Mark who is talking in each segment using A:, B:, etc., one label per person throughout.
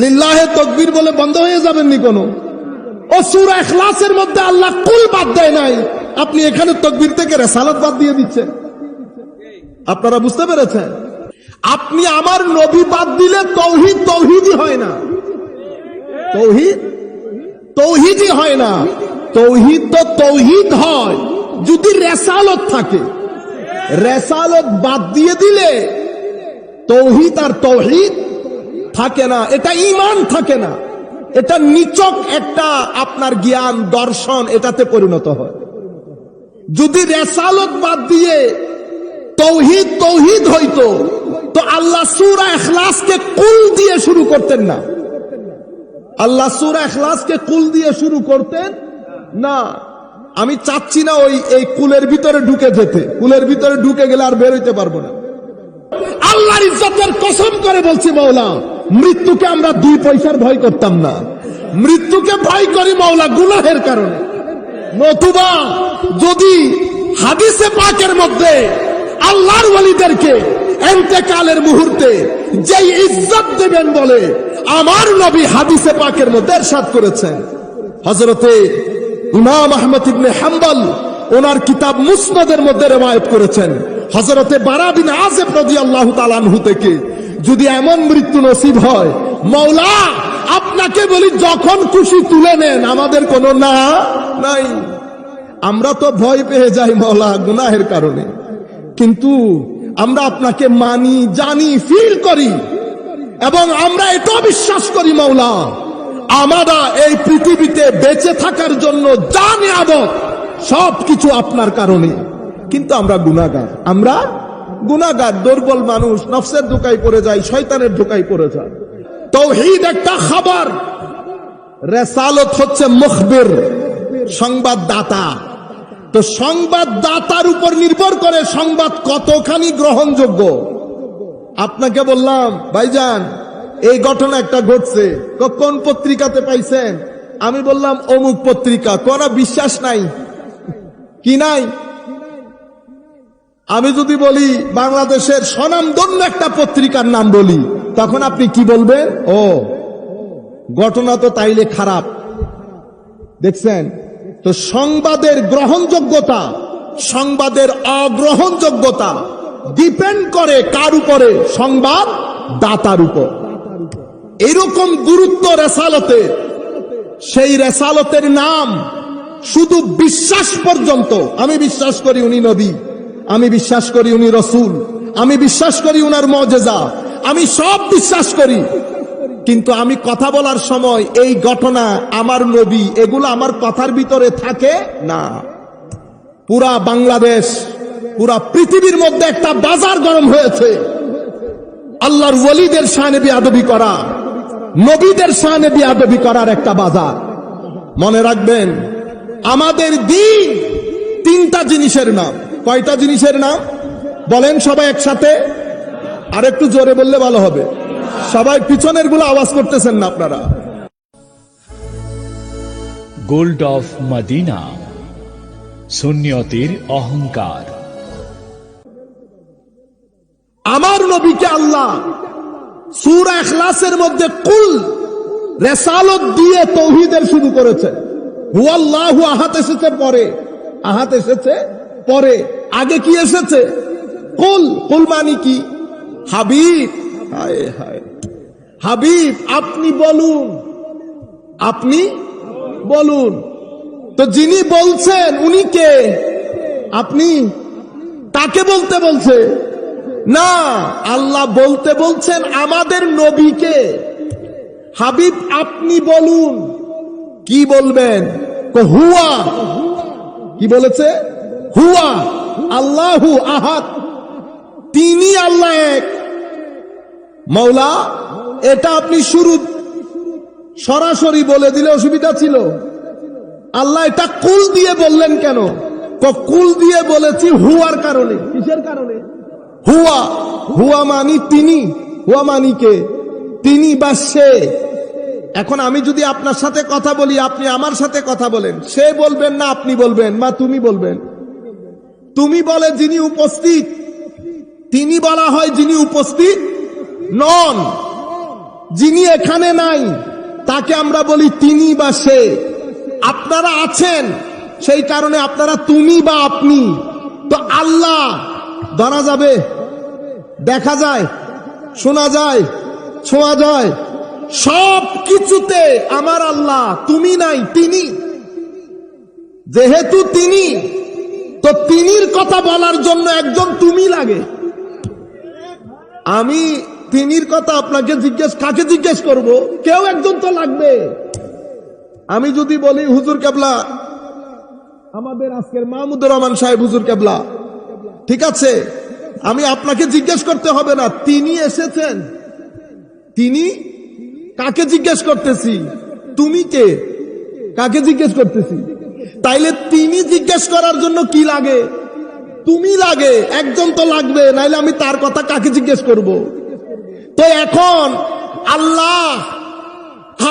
A: লিল্লাহে তাকবীর বলে বন্ধ হয়ে যাবেন নি কোনো? ও সূরা ইখলাসের মধ্যে আল্লাহ কুল বাদ দেয় নাই, আপনি এখানে তাকবীর থেকে রিসালাত বাদ দিয়ে দিচ্ছেন। আপনারা বুঝতে পেরেছেন? আপনি আমার নবী বাদ দিলে তাওহীদ তাওহীদই হয় না, তাওহীদ তাওহীদই হয় না। তাওহীদ তো তাওহীদ হয় যদি রিসালাত থাকে। রিসালাত বাদ দিয়ে দিলে তাওহীদ আর তাওহীদ থাকে না, এটা ঈমান থাকে না, এটা নিচক একটা আপনার জ্ঞান দর্শন এটাতে পরিণত হয়। যদি রিসালাত বাদ দিয়ে তাওহীদ তাওহীদ হইতো তো আল্লাহ সূরা ইখলাসকে কুল দিয়ে শুরু করতেন না। আল্লাহ সূরা ইখলাসকে কুল দিয়ে শুরু করতেন না। আমি চাচ্ছি না এই কুলের ভিতরে ঢুকে যেতে। কুলের ভিতরে ঢুকে গেলে আর বের হইতে পারবো না। আল্লাহর ইজ্জতের কসম করে বলছি মাওলা, মৃত্যুকে আমরা 2 পয়সার ভয় করতাম না, মৃত্যুকে ভয় করি মাওলা গুনাহের কারণে। নতুবা যদি হাদিসে পাকের মধ্যে আল্লাহর ওয়ালিদেরকে ইন্তেকালের মুহূর্তে যেই ইজ্জত দেবেন বলে আমার নবী হাদিসে পাকের মধ্যে ইরশাদ করেছেন। হযরতে ইমাম আহমদ ইবনে হাম্বল ওনার কিতাব মুসনাদের মধ্যে রওয়ায়াত করেছেন, হযরতে বারা বিন আযিব রাদিয়াল্লাহু তাআলা আনহু থেকে, যদি এমন মৃত্যু নসিব হয় মাওলা আপনাকে বলি যখন খুশি তুলে নেন, আমাদের কোনো না নাই। আমরা তো ভয় পেয়ে যাই মাওলা গুনাহের কারণে, কিন্তু আমরা আপনাকে মানি, জানি, ফিল করি এবং আমরা এটাও বিশ্বাস করি মাওলা আমরা এই পৃথিবীতে বেঁচে থাকার জন্য যা নিয়ামত সবকিছু আপনার কারণে, কিন্তু আমরা গুনাহগার, দুর্বল মানুষ, নফসের ধোঁকায় পড়ে যায়, শয়তানের ধোঁকায় পড়ে যায়। তাওহীদ একটা খবর, রিসালাত হচ্ছে মুখবির, সংবাদদাতা। তো সংবাদদাতার উপর নির্ভর করে সংবাদ কতখানি গ্রহণযোগ্য। আপনাকে বললাম ভাইজান এই ঘটনা একটা ঘটছে, কোন পত্রিকাতে পাইছেন? আমি বললাম অমুক পত্রিকা। কোন বিশ্বাস নাই, কি নাই? আমি যদি বলি বাংলাদেশের স্বনামধন্য একটা পত্রিকার নাম বলি, তখন আপনি কি বলবেন? ও ঘটনা তো তাইলে খারাপ। দেখছেন তো সংবাদের গ্রহণযোগ্যতা, সংবাদের অগ্রহণযোগ্যতা ডিপেন্ড করে কার উপরে? সংবাদ দাতার উপর। এরকম গুরুত্ব রিসালাতে, সেই রিসালাতের নাম শুধু বিশ্বাস পর্যন্ত। আমি বিশ্বাস করি উনি নবী, আমি বিশ্বাস করি উনি রাসূল, আমি বিশ্বাস করি উনার মুজিজা, আমি সব বিশ্বাস করি, কিন্তু আমি কথা বলার সময় এই ঘটনা, আমার নবী, এগুলো আমার কথার ভিতরে থাকে না। পুরা বাংলাদেশ, পুরা পৃথিবীর মধ্যে একটা বাজার গরম হয়েছে আল্লাহর ওয়ালিদের শানে বেয়াদবি করা, নবীদের শানে বেয়াদবি করার একটা বাজার। মনে রাখবেন আমাদের দিন 3টা জিনিসের নাম। কয়টা জিনিসের নাম বলেন সবাই একসাথে? আর একটু জোরে বললে ভালো হবে। সবাই পিছনের গুলো আওয়াজ করতেছেন না আপনারা।
B: গোল্ড অফ মদিনা, সুন্নিয়তের অহংকার।
A: আমার নবীকে আল্লাহ সূরা ইখলাসের মধ্যে কুল রিসালাত দিয়ে তাওহীদের শুরু করেছে। হুয়াল্লাহু আহাদ এসেছে পরে, আহাদ এসেছে পরে, আগে কি এসেছে? কুল। কুল মানে কি? হাবিব। হায় হায়, হাবিব আপনি বলুন, আপনি বলুন। তো যিনি বলছেন উনি কে? আপনি তাকে বলতে বলছে না, আল্লাহ বলতে বলছেন আমাদের নবীকে। হাবিব আপনি বলুন। কি বলবেন? হুয়া। কি বলেছে? হুয়া আল্লাহু আহাদ, তিনি আল্লাহ এক। মাওলা এটা আপনি শুরু সরাসরি বলে দিলে অসুবিধা ছিল। আল্লাহ এটা কুল দিয়ে বললেন কেন? কুল দিয়ে বলেছি হুয়ার কারণে। কিসের কারণে? হুয়া। হুয়া মানি তিনি, হুয়া মানি কে? তিনি বা সে। এখন আমি যদি আপনার সাথে কথা বলি, আপনি আমার সাথে কথা বলেন, সে বলবেন না আপনি বলবেন, বা তুমি বলবেন? তুমি বলে যিনি উপস্থিত, তিনি বলা হয় যিনি উপস্থিত নন। যিনি এখানে নাই তাকে আমরা বলি তিনি বা সে। আপনারা আছেন, সেই কারণে আপনারা তুমি বা আপনি। তো আল্লাহ ধরা যাবে, দেখা যায়, শোনা যায়, ছোঁয়া যায়, সব কিছুতে আমার আল্লাহ। তুমি নাই, তিনি। যেহেতু তিনি, তো তিনির কথা বলার জন্য একজন তুমি লাগে। আমি তিনির কথা আপনাকে কাকে জিজ্ঞেস করব? কেউ একজন তো লাগবে। আমি যদি বলি হুজুর কেবলা, আমাদের আজকের মাহমুদুর রহমান সাহেব হুজুর কেবলা, ঠিক আছে, আমি আপনাকে জিজ্ঞেস করতে হবে না তিনি এসেছেন। তিনি কাকে জিজ্ঞেস করতেছি? তুমি কে? কাকে জিজ্ঞেস করতেছি? তাইলে তিনি জিজ্ঞেস করার জন্য কি লাগে? তুমি লাগে, একজন তো লাগবে, নাইলে আমি তার কথা কাকে জিজ্ঞেস করব? তো এখন আল্লাহ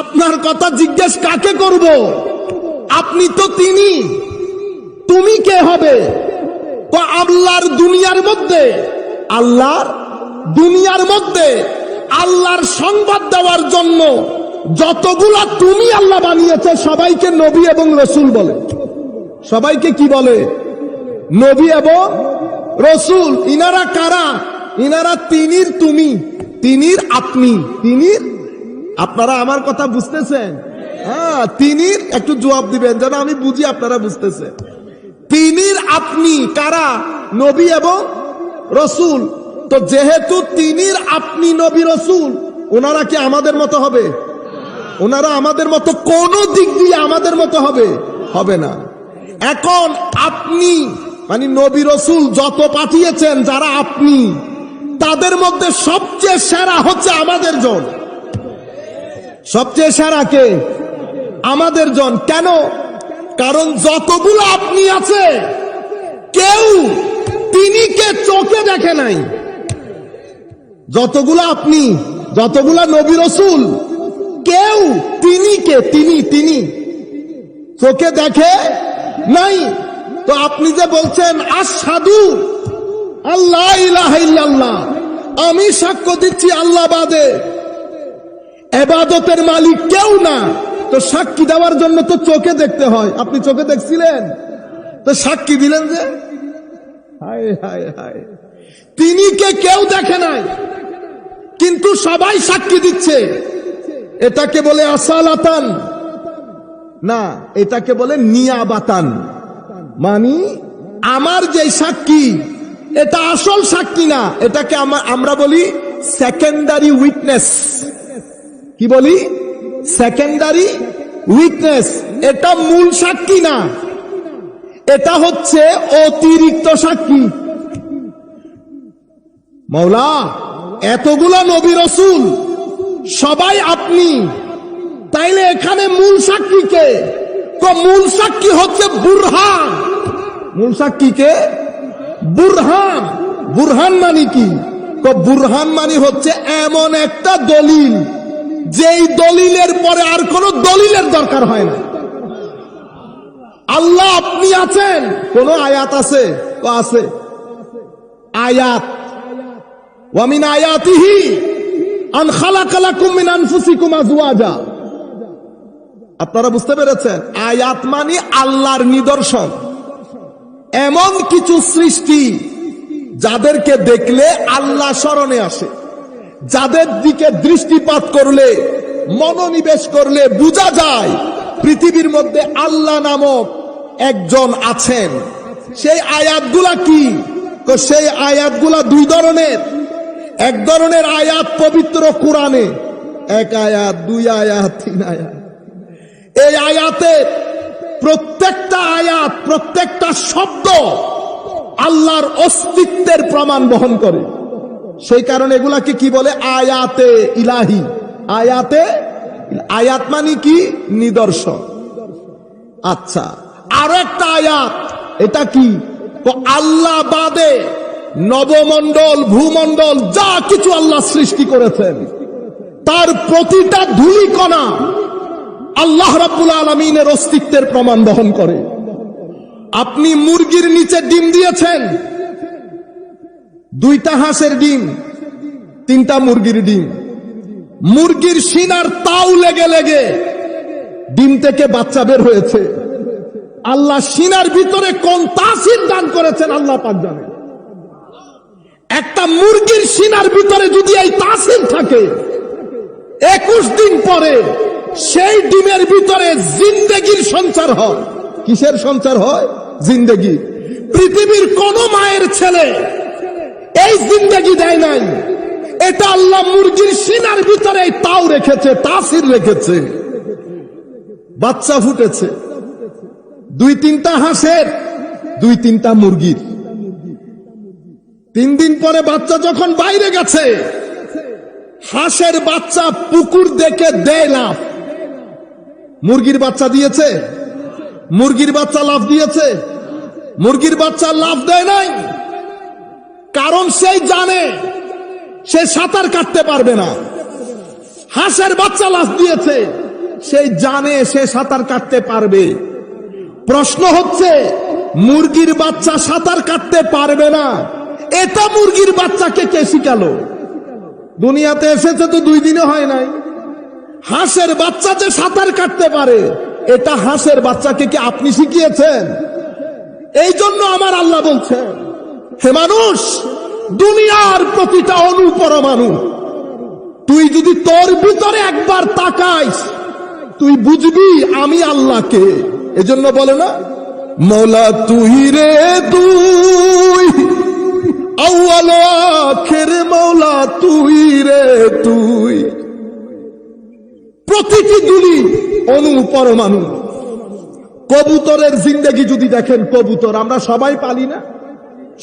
A: আপনার কথা জিজ্ঞেস কাকে করব? আপনি তো তিনি, তুমি কে হবে? তো আল্লাহর দুনিয়ার মধ্যে, আল্লাহর দুনিয়ার মধ্যে আল্লাহর সংবাদ দেওয়ার জন্য যতগুলা তুমি আল্লাহ বানিয়েছে সবাইকে নবী এবং রসুল বলে। সবাইকে কি বলে? নবী এবং রসুল। ইনারা কারা? ইনারা তিনির তুমি, তিনির আপনি, তিনির। আপনারা আমার কথা বুঝতেছেন? হ্যাঁ, তিনির একটু জবাব দিবেন যেন আমি বুঝি আপনারা বুঝতেছেন। তিনির আপনি কারা? নবী এবং রসুল। তো যেহেতু তিনির আপনি নবী রসুল, ওনারা কি আমাদের মতো হবে? ওনারা আমাদের মতো কোন দিক দিয়ে আমাদের মতো হবে? হবে না। এখন আপনি মানে নবী রসুল যত পাঠিয়েছেন, যারা আপনি, তাদের মধ্যে সবচেয়ে সেরা হচ্ছে আমাদের জন। সবচেয়ে সেরা কে? আমাদের জন। কেন? কারণ যতগুলো আপনি আছে, কেউ তিনিকে চোখে দেখে নাই। যতগুলো আপনি, যতগুলো নবী রসুল, কেউ তিনিকে, তিনি চোখে দেখে নাই। তো আপনি যে বলছেন আশহাদু আল্লাহ ইলাহা ইল্লাল্লাহ, আমি সাক্ষ্য দিচ্ছি আল্লাহ বাদে ইবাদতের মালিক কেউ না, তো সাক্ষী দেওয়ার জন্য তো চোখে দেখতে হয়। আপনি চোখে দেখছিলেন, তো সাক্ষী দিলেন যে? হায় হায় হায়, তিনিকে কেউ দেখে নাই কিন্তু সবাই সাক্ষী দিচ্ছে। এটাকে বলে আসালাতান না, এটাকে বলে নিয়াবাতান। মানে আমার যে সাক্ষী, এটা আসল সাক্ষী না, এটাকে আমরা বলি সেকেন্ডারি উইটনেস। কি বলি? Secondary witness. এটা মূল সাক্ষী না, এটা হচ্ছে অতিরিক্ত সাক্ষী। মাওলা এতগুলা নবী রসুল সবাই আপনি, তাইলে এখানে মূল সাক্ষী কে? মূল সাক্ষী হচ্ছে বুরহান। মূল সাক্ষী কে? বুরহান। বুরহান মানে কি? বুরহান মানে হচ্ছে এমন একটা দলিল, যেই দলিলের পরে আর কোন দলিলের দরকার হয় না। আল্লাহ আপনি আছেন, কোন আয়াত আছে? তো আছে আয়াত। ওয়া মিন আয়াতিহি আন খালাকা লাকুম মিন আনফুসিকুম আজওয়াজা। আপনারা বুঝতে পেরেছেন? আয়াত মানে আল্লাহর নিদর্শন, এমন কিছু সৃষ্টি যাদেরকে দেখলে আল্লাহ স্মরণে আসে, যাদের দিকে দৃষ্টিপাত করলে, মনোনিবেশ করলে বোঝা যায় পৃথিবীর মধ্যে আল্লাহ নামক একজন আছেন। সেই আয়াতগুলা কি? তো সেই আয়াতগুলা দুই ধরনের। এক ধরনের আয়াত পবিত্র কোরআনে, এক আয়াত, দুই আয়াত, তিন আয়াত। এই আয়াতে প্রত্যেকটা আয়াত, প্রত্যেকটা শব্দ আল্লাহর অস্তিত্বের প্রমাণ বহন করে। সেই কারণে এগুলাকে কি বলে? আয়াতে ইলাহি। আয়াতে, আয়াত মানে কি? নিদর্শন। আচ্ছা, আর একটা আয়াত, এটা কি? তো আল্লাহ বাদে নবমণ্ডল, ভূমণ্ডল, যা কিছু আল্লাহ সৃষ্টি করেছেন, তার প্রতিটা ধূলিকণা আল্লাহ রাব্বুল আলামিনের অস্তিত্বের প্রমাণ বহন করে। আপনি মুরগির নিচে ডিম দিয়েছেন, দুইটা হাঁসের ডিম, তিনটা মুরগির ডিম, মুরগির সিনার তাও লেগে লেগে ডিম থেকে বাচ্চা বের হয়েছে। আল্লাহ সিনার ভিতরে কোন তাসির দান করেছেন আল্লাহ পাক জানেন। একটা মুরগির সিনার ভিতরে যদি এই তাসির থাকে, 21 দিন পরে সেই ডিমের ভিতরে জিন্দেগির সঞ্চার হয়। কিসের সঞ্চার হয়? জিন্দেগি। পৃথিবীর কোন মায়ের ছেলে এই জিন্দেগি দেয় নাই, এটা আল্লাহ মুরগির সিনার ভিতরে তাও রেখেছে, তাসির রেখেছে। বাচ্চা ফুটেছে, 2-3টা হাঁসের, 2-3টা মুরগির। 3 দিন পরে বাচ্চা যখন বাইরে গেছে, হাঁসের বাচ্চা পুকুর দেখে দেয় লাফ। মুরগির বাচ্চা দিয়েছে? মুরগির বাচ্চা লাফ দিয়েছে? মুরগির বাচ্চা লাফ দেয় নাই, কারণ সেই জানে সে সাঁতার কাটতে পারবে না। হাঁসের বাচ্চা লাফ দিয়েছে, সেই জানে সে সাঁতার কাটতে পারবে। প্রশ্ন হচ্ছে, মুরগির বাচ্চা সাঁতার কাটতে পারবে না, এটা মুরগির বাচ্চাকে কে শিখালো? দুনিয়াতে এসেছে তো 2 দিনও হয় নাই। হাঁসের বাচ্চা যে সাঁতার কাটতে পারে, এটা হাঁসের বাচ্চাকে কি আপনি শিখিয়েছেন? এই জন্য আমার আল্লাহ বলছেন, হে মানুষ, দুনিয়ার প্রতিটা অণু পরমাণু তুই যদি তোর ভিতরে একবার তাকাইস, তুই বুঝবি আমি আল্লাহকে। এজন্য বলে না, মৌলা তুই রে তুই, আউয়াল আখির মৌলা তুই রে তুই। প্রতিটি দুলি অণু পরমাণু। কবুতরের জিন্দেগি যদি দেখেন, কবুতর আমরা সবাই পালি না?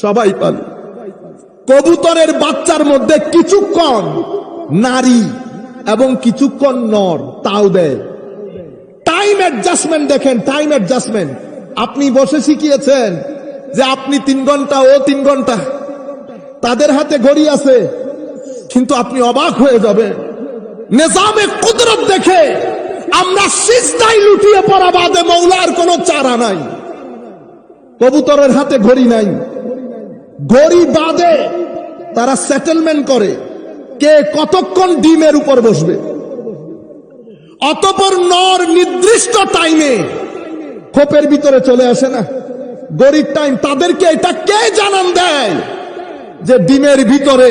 A: সবাই পালি। কবুতরের বাচ্চার মধ্যে কিছুক্ষণ নারী এবং কিছুক্ষণ নর তাও দেয়। টাইম অ্যাডজাস্টমেন্ট দেখেন, টাইম অ্যাডজাস্টমেন্ট। আপনি বসে শিখিয়েছেন যে আপনি 3 ঘন্টা, ও 3 ঘন্টা, তাদের হাতে ঘড়ি আছে, কিন্তু আপনি অবাক হয়ে যাবেন নিজামে কুদরত দেখে আমরা সিজদায় লুটিয়ে পড়া বাদে মৌলার কোনো চারা নাই। কবুতরের হাতে ঘড়ি নাই, ঘড়ি বাদে তারা সেটেলমেন্ট করে কে কতক্ষণ ডিমের উপর বসবে। অতঃপর নর নির্দিষ্ট টাইমে খোপের ভিতরে চলে আসে না, ঘড়ির টাইম। তাদেরকে এটা কে জানান দেয় যে ডিমের ভিতরে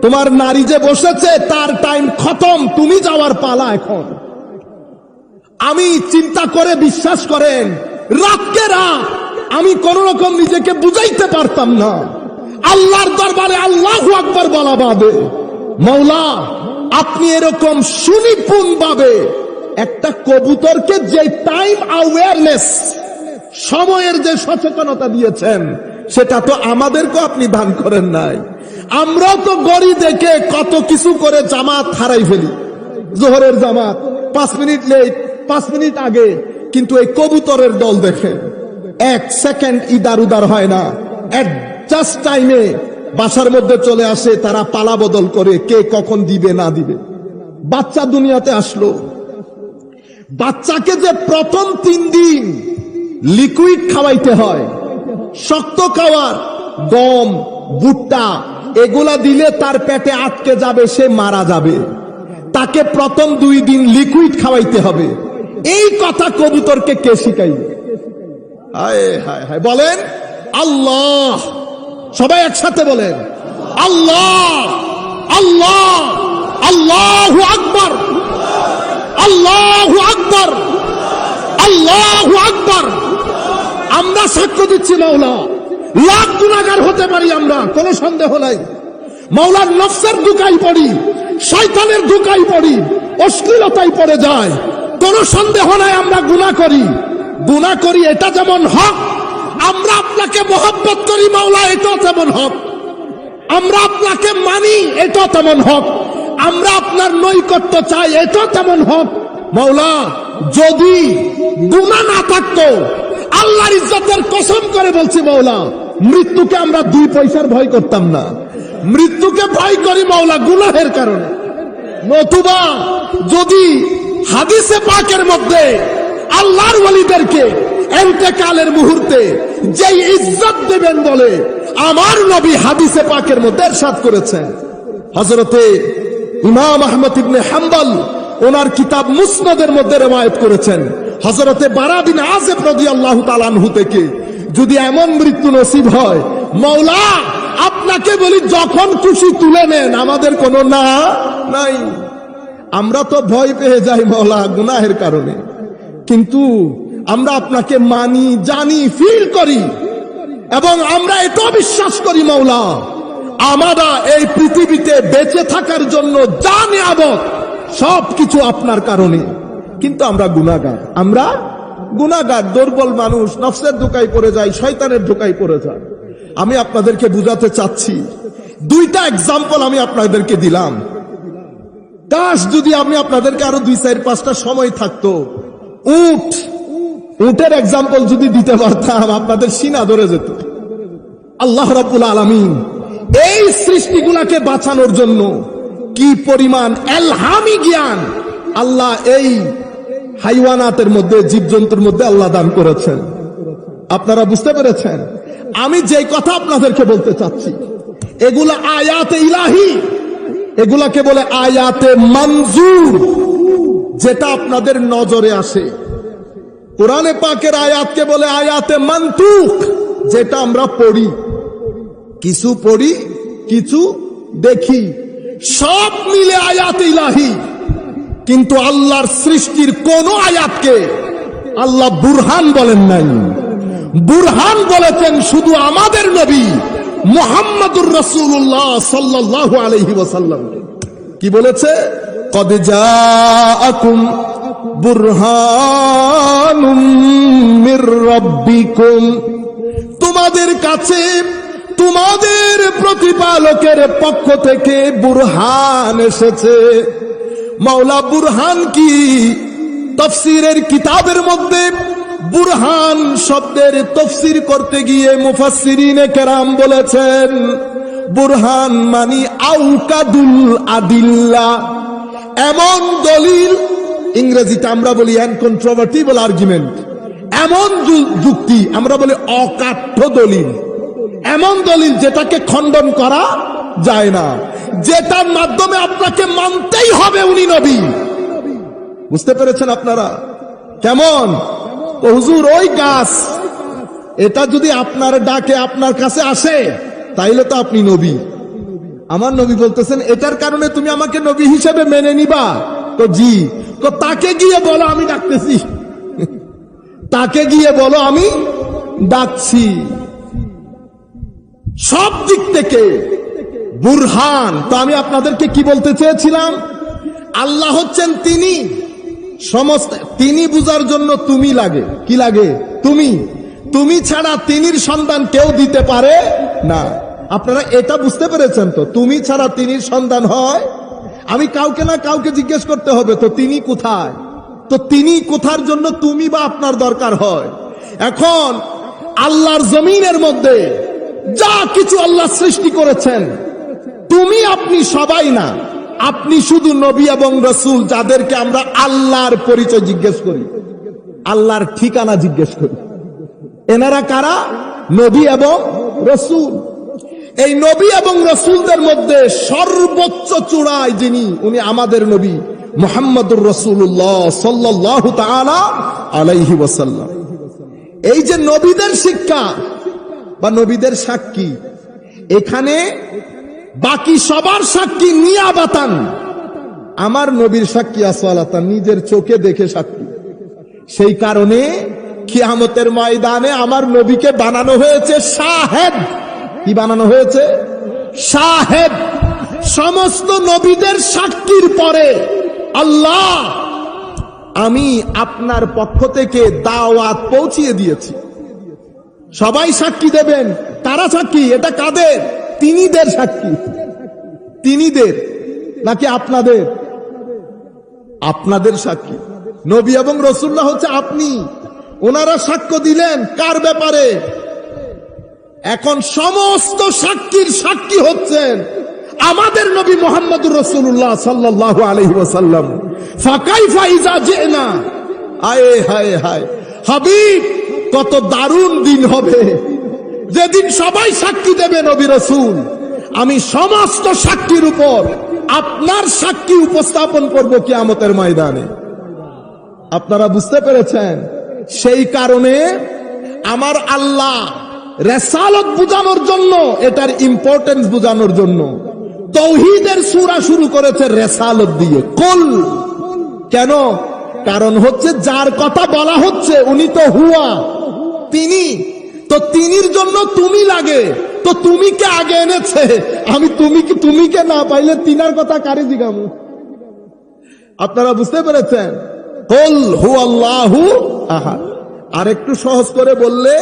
A: তোমার নারী যে বসেছে তার টাইম খতম, তুমি যাওয়ার পালা এখন। আমি চিন্তা করে, বিশ্বাস করেন, রাতকে রাত আমি কোন রকম নিজেকে বুঝাইতে পারতাম না। আল্লাহর দরবারে আল্লাহু আকবার বলা বাদে, মৌলা আপনি এরকম সুনিপুণ ভাবে একটা কবুতরকে যে টাইম অ্যাওয়ারনেস, সময়ের যে সচেতনতা দিয়েছেন, সেটা তো আমাদেরকে আপনি দান করেন নাই। আমরা তো ঘড়ি দেখে কত কিছু করে জামাত হারাই ফেলি। জোহরের জামাত 5 মিনিট লেট, 5 মিনিট আগে, কিন্তু এই কবুতরের দল দেখে 1 সেকেন্ড ইদার উদার হয় না, অ্যাডজাস্ট টাইমে বাসার মধ্যে চলে আসে। তারা পালা বদল করে কে কখন দিবে না দিবে। বাচ্চা দুনিয়াতে আসলো, বাচ্চাকে যে প্রথম 3 দিন লিকুইড খাওয়াইতে হয়, শক্ত খাবার, গম, ভুট্টা, এগুলা দিলে তার পেটে আটকে যাবে, সে মারা যাবে। তাকে প্রথম 2 দিন লিকুইড খাওয়াইতে হবে। এই কথা কবুতরকে কে শিখাইবে? হায় হায় হায়, বলেন আল্লাহ। সবাই একসাথে বলেন আল্লাহ, আল্লাহ, আল্লাহু আকবার, আল্লাহু আকবার, আল্লাহু আকবার। আমরা সাক্ষ্য দিচ্ছি, মাওলা লাখ গুনাহগার হতে পারি আমরা, কোনো সন্দেহ নাই। মাওলার নফসের ধোঁকায় পড়ি, শয়তানের ধোঁকায় পড়ি, অশ্লীলতায় পড়ে যায়, কোনো সন্দেহ নাই। আমরা গুনাহ করি, এটা যেমন হক। আমরা আপনাকে মহব্বত করি মাওলা, এটাও তেমন হক। আমরা আপনাকে মানি, এটাও তেমন হক। আমরা আপনার নৈকট্য চাই, এটাও তেমন হক। মাওলা যদি গুনাহ না থাকতো, আল্লাহর ইজ্জতের কসম করে বলছি মাওলা, মৃত্যুকে আমরা 2 পয়সার ভয় করতাম না। মৃত্যুকে ভয় করি মাওলা গুনাহের কারণে। নতুবা যদি হাদিসে পাকের মধ্যে আল্লাহর ওয়ালিদেরকে ইন্তেকালের মুহূর্তে যে ইজ্জত দেবেন বলে আমার নবী হাদিসে পাকের মধ্যে ইরশাদ করেছেন, হযরতে ইমাম আহমদ ইবনে হাম্বল ওনার কিতাব মুসনাদের মধ্যে রওয়ায়াত করেছেন হযরতে বারা বিন আযিব রাদিয়াল্লাহু তাআলা আনহু থেকে, যদি এমন মৃত্যু নসিব হয়, মাওলা আপনাকে বলি যখন খুশি তুলে নেন, আমাদের কোনো না নাই। আমরা তো ভয় পেয়ে যাই মাওলা গুনাহের কারণে, কিন্তু আমরা আপনাকে মানি, জানি, ফিল করি, এবং আমরা এটাও বিশ্বাস করি মাওলা আমরা এই পৃথিবীতে বেঁচে থাকার জন্য যা নিয়ামত সবকিছু আপনার কারণে, কিন্তু আমরা গুনাহগার, দুর্বল মানুষ, নফসের ধোঁকায় পড়ে যায়, শয়তানের ধোঁকায় পড়ে যায়। আমি আপনাদেরকে বুঝাতে চাচ্ছি, দুইটা এক্সাম্পল আমি আপনাদেরকে দিলাম। কাশ যদি আমি আপনাদেরকে আরো 2-4-5টা সময় থাকতো, উটের এক্সাম্পল যদি দিতে পারতাম, আপনাদের সিনা ধরে যেত। আল্লাহ রাব্বুল আলামিন এই সৃষ্টিগুলাকে বাঁচানোর জন্য কি পরিমাণ এলহামি জ্ঞান আল্লাহ এই হাইওয়ানাতের মধ্যে, জীবজন্তুর মধ্যে আল্লাহ দান করেছেন। আপনারা বুঝতে পেরেছেন? আমি যে কথা আপনাদেরকে বলতে চাচ্ছি, এগুলা আয়াতে ইলাহি, এগুলাকে বলে আয়াতে মনজুর, যেটা আপনাদের নজরে আসে। কোরআনে পাকের আয়াতকে বলে আয়াতে মানতুক, যেটা আমরা পড়ি, কিছু পড়ি, কিছু দেখি, সব মিলে আয়াতে ইলাহি। কিন্তু আল্লাহর সৃষ্টির কোন আয়াতকে আল্লাহ বুরহান বলেন নাই। বুরহান বলেছেন শুধু আমাদের নবী মুহাম্মদুর রাসূলুল্লাহ সাল্লাল্লাহু আলাইহি ওয়াসাল্লাম। কি বলেছে? কদ জাআকুম বুরহানুম মির রাব্বিকুম, তোমাদের কাছে তোমাদের প্রতিপালকের পক্ষ থেকে বুরহান এসেছে। মাওলা বুরহান কি? তাফসীরের কিতাবের মধ্যে বুরহান শব্দের তাফসীর করতে গিয়ে মুফাসসিরিনে কেরাম বলেছেন, বুরহান মানে আউকাদুল আদিল্লা, এমন দলিল, ইংরেজিতে আমরা বলি আনকন্ট্রোভার্টিবল আর্গুমেন্ট, এমন যুক্তি, আমরা বলি অকাঠ্য দলিল, এমন দলিল যেটাকে খণ্ডন করা যায় না, যেটার মাধ্যমে আপনাকে মানতেই হবে উনি নবী। বুঝতে পেরেছেন আপনারা? কেমন? ও হুজুর ওই গাছ, এটা যদি আপনার ডাকে আপনার কাছে আসে তাইলে তো আপনি নবী। আমার নবী বলতেছেন এটার কারণে তুমি আমাকে নবী হিসেবে মেনে নিবা? তো জি। তো তাকে গিয়ে বলো আমি ডাকতেছি, তাকে গিয়ে বলো আমি ডাকছি। সব দিক থেকে বুরহান। তো আমি আপনাদেরকে কি বলতে চেয়েছিলাম? আল্লাহ হচ্ছেন তিনি, সমস্ত তিনি বুঝার জন্য তুমি লাগে। কি লাগে? তুমি ছাড়া তিনির সন্ধান কেউ দিতে পারে না। আপনারা এটা বুঝতে পেরেছেন তো? তুমি ছাড়া তিনির সন্ধান হয়, আমি কাউকে না কাউকে জিজ্ঞেস করতে হবে তো তিনি কোথায়, তো তিনি কোথার জন্য তুমি বা আপনার দরকার হয়। এখন আল্লাহর জমিনের মধ্যে যা কিছু আল্লাহ সৃষ্টি করেছেন, তুমি আপনি সবাই না, আপনি শুধু নবী এবং রাসূল, যাদেরকে আমরা আল্লাহর পরিচয় জিজ্ঞেস করি, আল্লাহর ঠিকানা জিজ্ঞেস করি। এনারা কারা? নবী এবং রাসূল। এই নবী এবং রাসূলদের মধ্যে সর্বোচ্চ চূড়ায় যিনি, উনি আমাদের নবী মুহাম্মদুর রাসূলুল্লাহ সাল্লাল্লাহু তাআলা আলাইহি ওয়াসাল্লাম। এই যে নবীদের শিক্ষা বা নবীদের সাক্ষী, এখানে বাকি সবার সাক্ষী নিয়াবাতান, আমার নবীর সাক্ষী আসওয়ালাতান, নিজের চোখে দেখে সাক্ষী। সেই কারণে কিয়ামতের ময়দানে আমার নবীকে বানানো হয়েছে শাহেদ। কি বানানো হয়েছে? শাহেদ। সমস্ত নবীদের সাক্ষীর পরে আল্লাহ, আমি আপনার পক্ষ থেকে দাওয়াত পৌঁছিয়ে দিয়েছি, সবাই সাক্ষী দেবেন। কারা সাক্ষী? এটা কাদের? তিনিদের সাক্ষী। তিনিদের নাকি আপনাদের? আপনাদের সাক্ষী। নবী এবং রাসূলুল্লাহ হচ্ছে আপনি। ওনারা সাক্ষ্য দিলেন কার ব্যাপারে? এখন সমস্ত সাক্ষীর সাক্ষী হচ্ছেন আমাদের নবী মুহাম্মদুর রাসূলুল্লাহ সাল্লাল্লাহু আলাইহি ওয়াসাল্লাম। ফাকাইফা ইজা জিনা, আয়ে হায় হায় হাবিব, কত দারুণ দিন হবে যেদিন সবাই সাক্ষী দেবে নবী রাসূল। আমি সমস্ত সাক্ষীর উপর আপনার সাক্ষী উপস্থাপন করব কিয়ামতের ময়দানে। আপনারা বুঝতে পেরেছেন? সেই কারণে আমার আল্লাহ রিসালাত বুঝানোর জন্য, এটার ইম্পর্টেন্স বুঝানোর জন্য তাওহীদের সূরা শুরু করেছে রিসালাত দিয়ে, কুল। কেন? কারণ হচ্ছে যার কথা বলা হচ্ছে উনি তো হুয়া, তিনি তো, তিনির জন্য তুমি লাগে, তো তুমি কে আগে এনেছে? আমি তুমি কে না পাইলে তিনার কথা কারে জিগামু? আপনারা বুঝতে পেরেছেন? কুল হুয়াল্লাহু আহাদ। আর একটু সহজ করে বললে,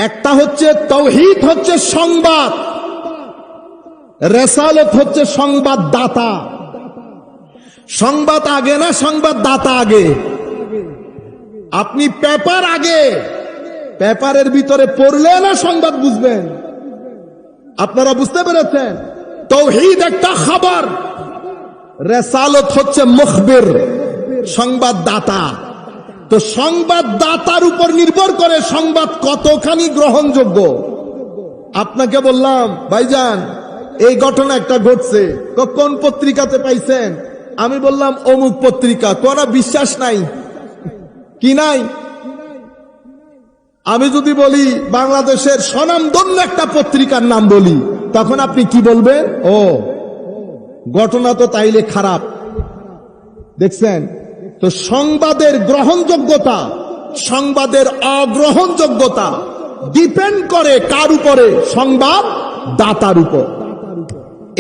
A: একটা হচ্ছে তাওহীদ হচ্ছে সংবাদ, রিসালাত হচ্ছে সংবাদদাতা। সংবাদ আগে না সংবাদদাতা আগে? আপনি পেপার আগে, পেপারের ভিতরে পড়লে না সংবাদ বুঝবেন? আপনারা বুঝতে পেরেছেন? তাওহীদ একটা খবর, রিসালাত হচ্ছে মুখবির, সংবাদদাতা। তো সংবাদদাতার উপর নির্ভর করে সংবাদ কতখানি গ্রহণযোগ্য। আপনাকে বললাম ভাইজান এই ঘটনা একটা ঘটছে, কোন পত্রিকাতে পাইছেন? আমি বললাম অমুক পত্রিকা। কোন বিশ্বাস নাই, কি নাই? আমি যদি বলি বাংলাদেশের স্বনামধন্য একটা পত্রিকার নাম বলি, তখন আপনি কি বলবেন? ও, ঘটনা তো তাইলে খারাপ। দেখছেন তো, সংবাদের গ্রহণযোগ্যতা, সংবাদের অগ্রহণযোগ্যতা ডিপেন্ড করে কার উপরে? সংবাদ দাতার উপর।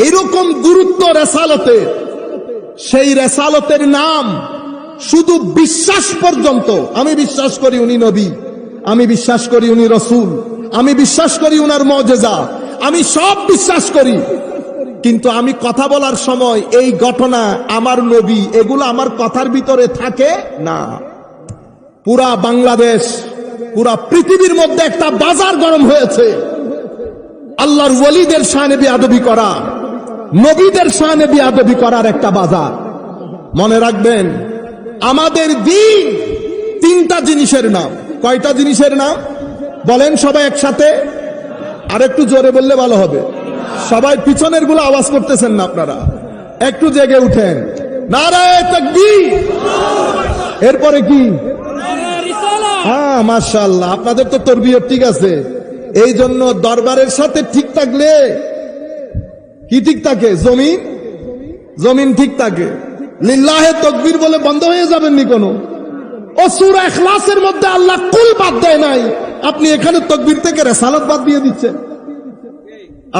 A: এরকম গুরুত্ব রিসালাতে। সেই রিসালাতের নাম শুধু বিশ্বাস পর্যন্ত। আমি বিশ্বাস করি উনি নবী, আমি বিশ্বাস করি উনি রাসূল, আমি বিশ্বাস করি উনার মুজিজা, আমি সব বিশ্বাস করি, কিন্তু আমি কথা বলার সময় এই ঘটনা, আমার নবী, এগুলো আমার কথার ভিতরে থাকে না। পুরা বাংলাদেশ, পুরা পৃথিবীর মধ্যে একটা বাজার গরম হয়েছে আল্লাহর ওয়ালিদের শানে বেয়াদবি করা, নবীদের শানে বেয়াদবি করার একটা বাজার। মনে রাখবেন, আমাদের দিন তিনটা জিনিসের নাম। কয়টা জিনিসের নাম বলেন সবাই একসাথে? আর একটু জোরে বললে ভালো হবে। সবাই পিছনের গুলো আওয়াজ করতেছেন না আপনারা, একটু জেগে উঠেন। নারায়ে তাকবীর। এরপরে কি? হ্যাঁ, মাশাআল্লাহ, আপনাদের তো তরবিয়ত ঠিক আছে। এই জন্য দরবারের সাথে ঠিক থাকলে কি ঠিক থাকে? জমিন ঠিক থাকে। লিল্লাহে তাকবীর বলে বন্ধ হয়ে যাবেন নি কোনো? ও সূরা ইখলাসের মধ্যে আল্লাহ কুল বাদ দেয় নাই, আপনি এখানে তাকবীর থেকে রিসালাত বাদ দিয়ে দিচ্ছেন।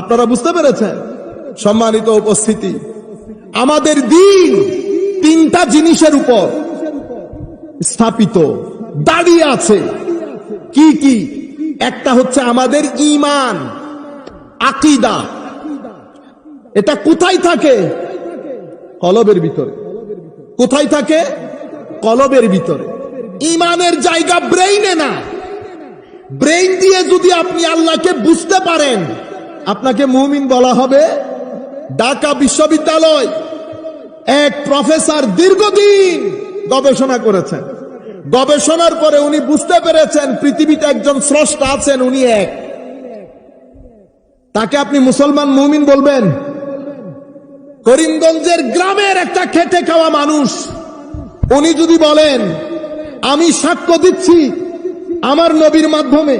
A: আপনারা বুঝতে পেরেছেন? সম্মানিত উপস্থিতি, আমাদের দিন তিনটা জিনিসের উপর স্থাপিত, দাঁড়িয়ে আছে। কি কি? একটা হচ্ছে আমাদের ঈমান, আকীদা। এটা কোথায় থাকে? কলবের ভিতরে। কোথায় থাকে? কলবের ভিতরে। ঈমানের জায়গা ব্রেইনে না। ব্রেইন দিয়ে যদি আপনি আল্লাহকে বুঝতে পারেন, আপনাকে মুমিন বলা হবে। ঢাকা বিশ্ববিদ্যালয় এক প্রফেসর দীর্ঘদিন গবেষণা করেছেন। গবেষণার পরে উনি বুঝতে পেরেছেন পৃথিবীতে একজন স্রষ্টা আছেন, উনি এক। তাকে আপনি মুসলমান মুমিন বলবেন? করিমগঞ্জের গ্রামের একটা খেটে খাওয়া মানুষ, উনি যদি বলেন আমি সাক্ষ্য দিচ্ছি আমার নবীর মাধ্যমে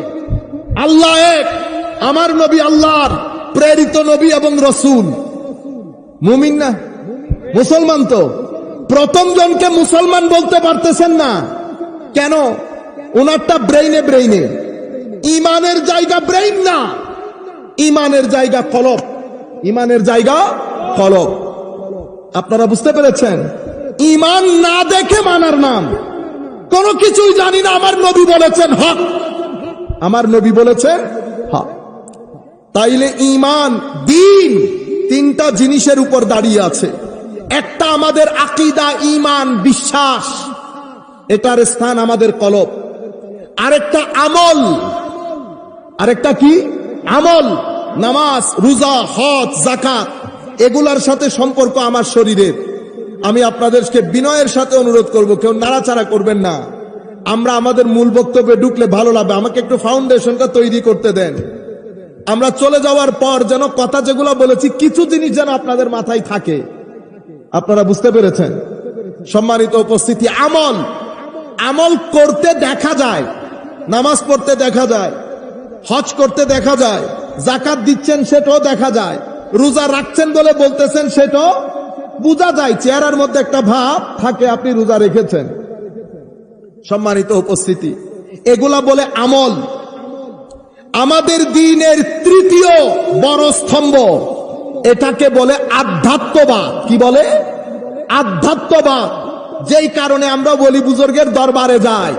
A: আল্লাহ এক, আমার নবী আল্লাহর প্রেরিত নবী এবং রাসূল, মুমিন না? মুসলমান তো। প্রথম জনকে মুসলমান বলতে পারতেছেন না কেন? ওনারটা ব্রেইনে। ঈমানের জায়গা ব্রেইন না, ঈমানের জায়গা কলব। ঈমানের জায়গা কলব। আপনারা বুঝতে পেরেছেন? ঈমান না দেখে মানার নাম। কোনো কিছুই জানি না, আমার নবী বলেছেন হক, আমার নবী বলেছেন হক। তাইলে ঈমান, দ্বীন, তিনটা জিনিসের উপর দাঁড়িয়ে আছে। একটা আমাদের আকীদা, ঈমান, বিশ্বাস, এটার স্থান আমাদের কলব। আরেকটা আমল। আরেকটা কি? আমল। নামাজ, রোজা, হজ, যাকাত, এগুলার সাথে সম্পর্ক আমার শরীরের। আমি আপনাদেরকে বিনয়ের সাথে অনুরোধ করব, কেউ নাড়াচাড়া করবেন না। আমরা আমাদের মূল বক্তব্যে ঢুকলে ভালো লাগবে। আমাকে একটু ফাউন্ডেশনটা তৈরি করতে দেন। আমরা চলে যাওয়ার পর যেন কথা যেগুলো বলেছি কিছু জিনিস যেন আপনাদের মাথায় থাকে। আপনারা বুঝতে পেরেছেন? সম্মানিত উপস্থিতি, আমল আমল করতে দেখা যায়, নামাজ পড়তে দেখা যায়, হজ করতে দেখা যায়, যাকাত দিচ্ছেন সেটাও দেখা যায়, রোজা রাখছেন বলে বলতেছেন সেটাও বোঝা যায়, চেহারার মধ্যে একটা ভাব থাকে আপনি রোজা রেখেছেন। সম্মানিত উপস্থিতি, এগুলা বলে আমল। আমাদের দ্বীনের তৃতীয় বড় স্তম্ভ, এটাকে বলে আধ্যাত্মবাদ। কি বলে? আধ্যাত্মবাদ। যেই কারণে আমরা বলি বুজুর্গের দরবারে যাই,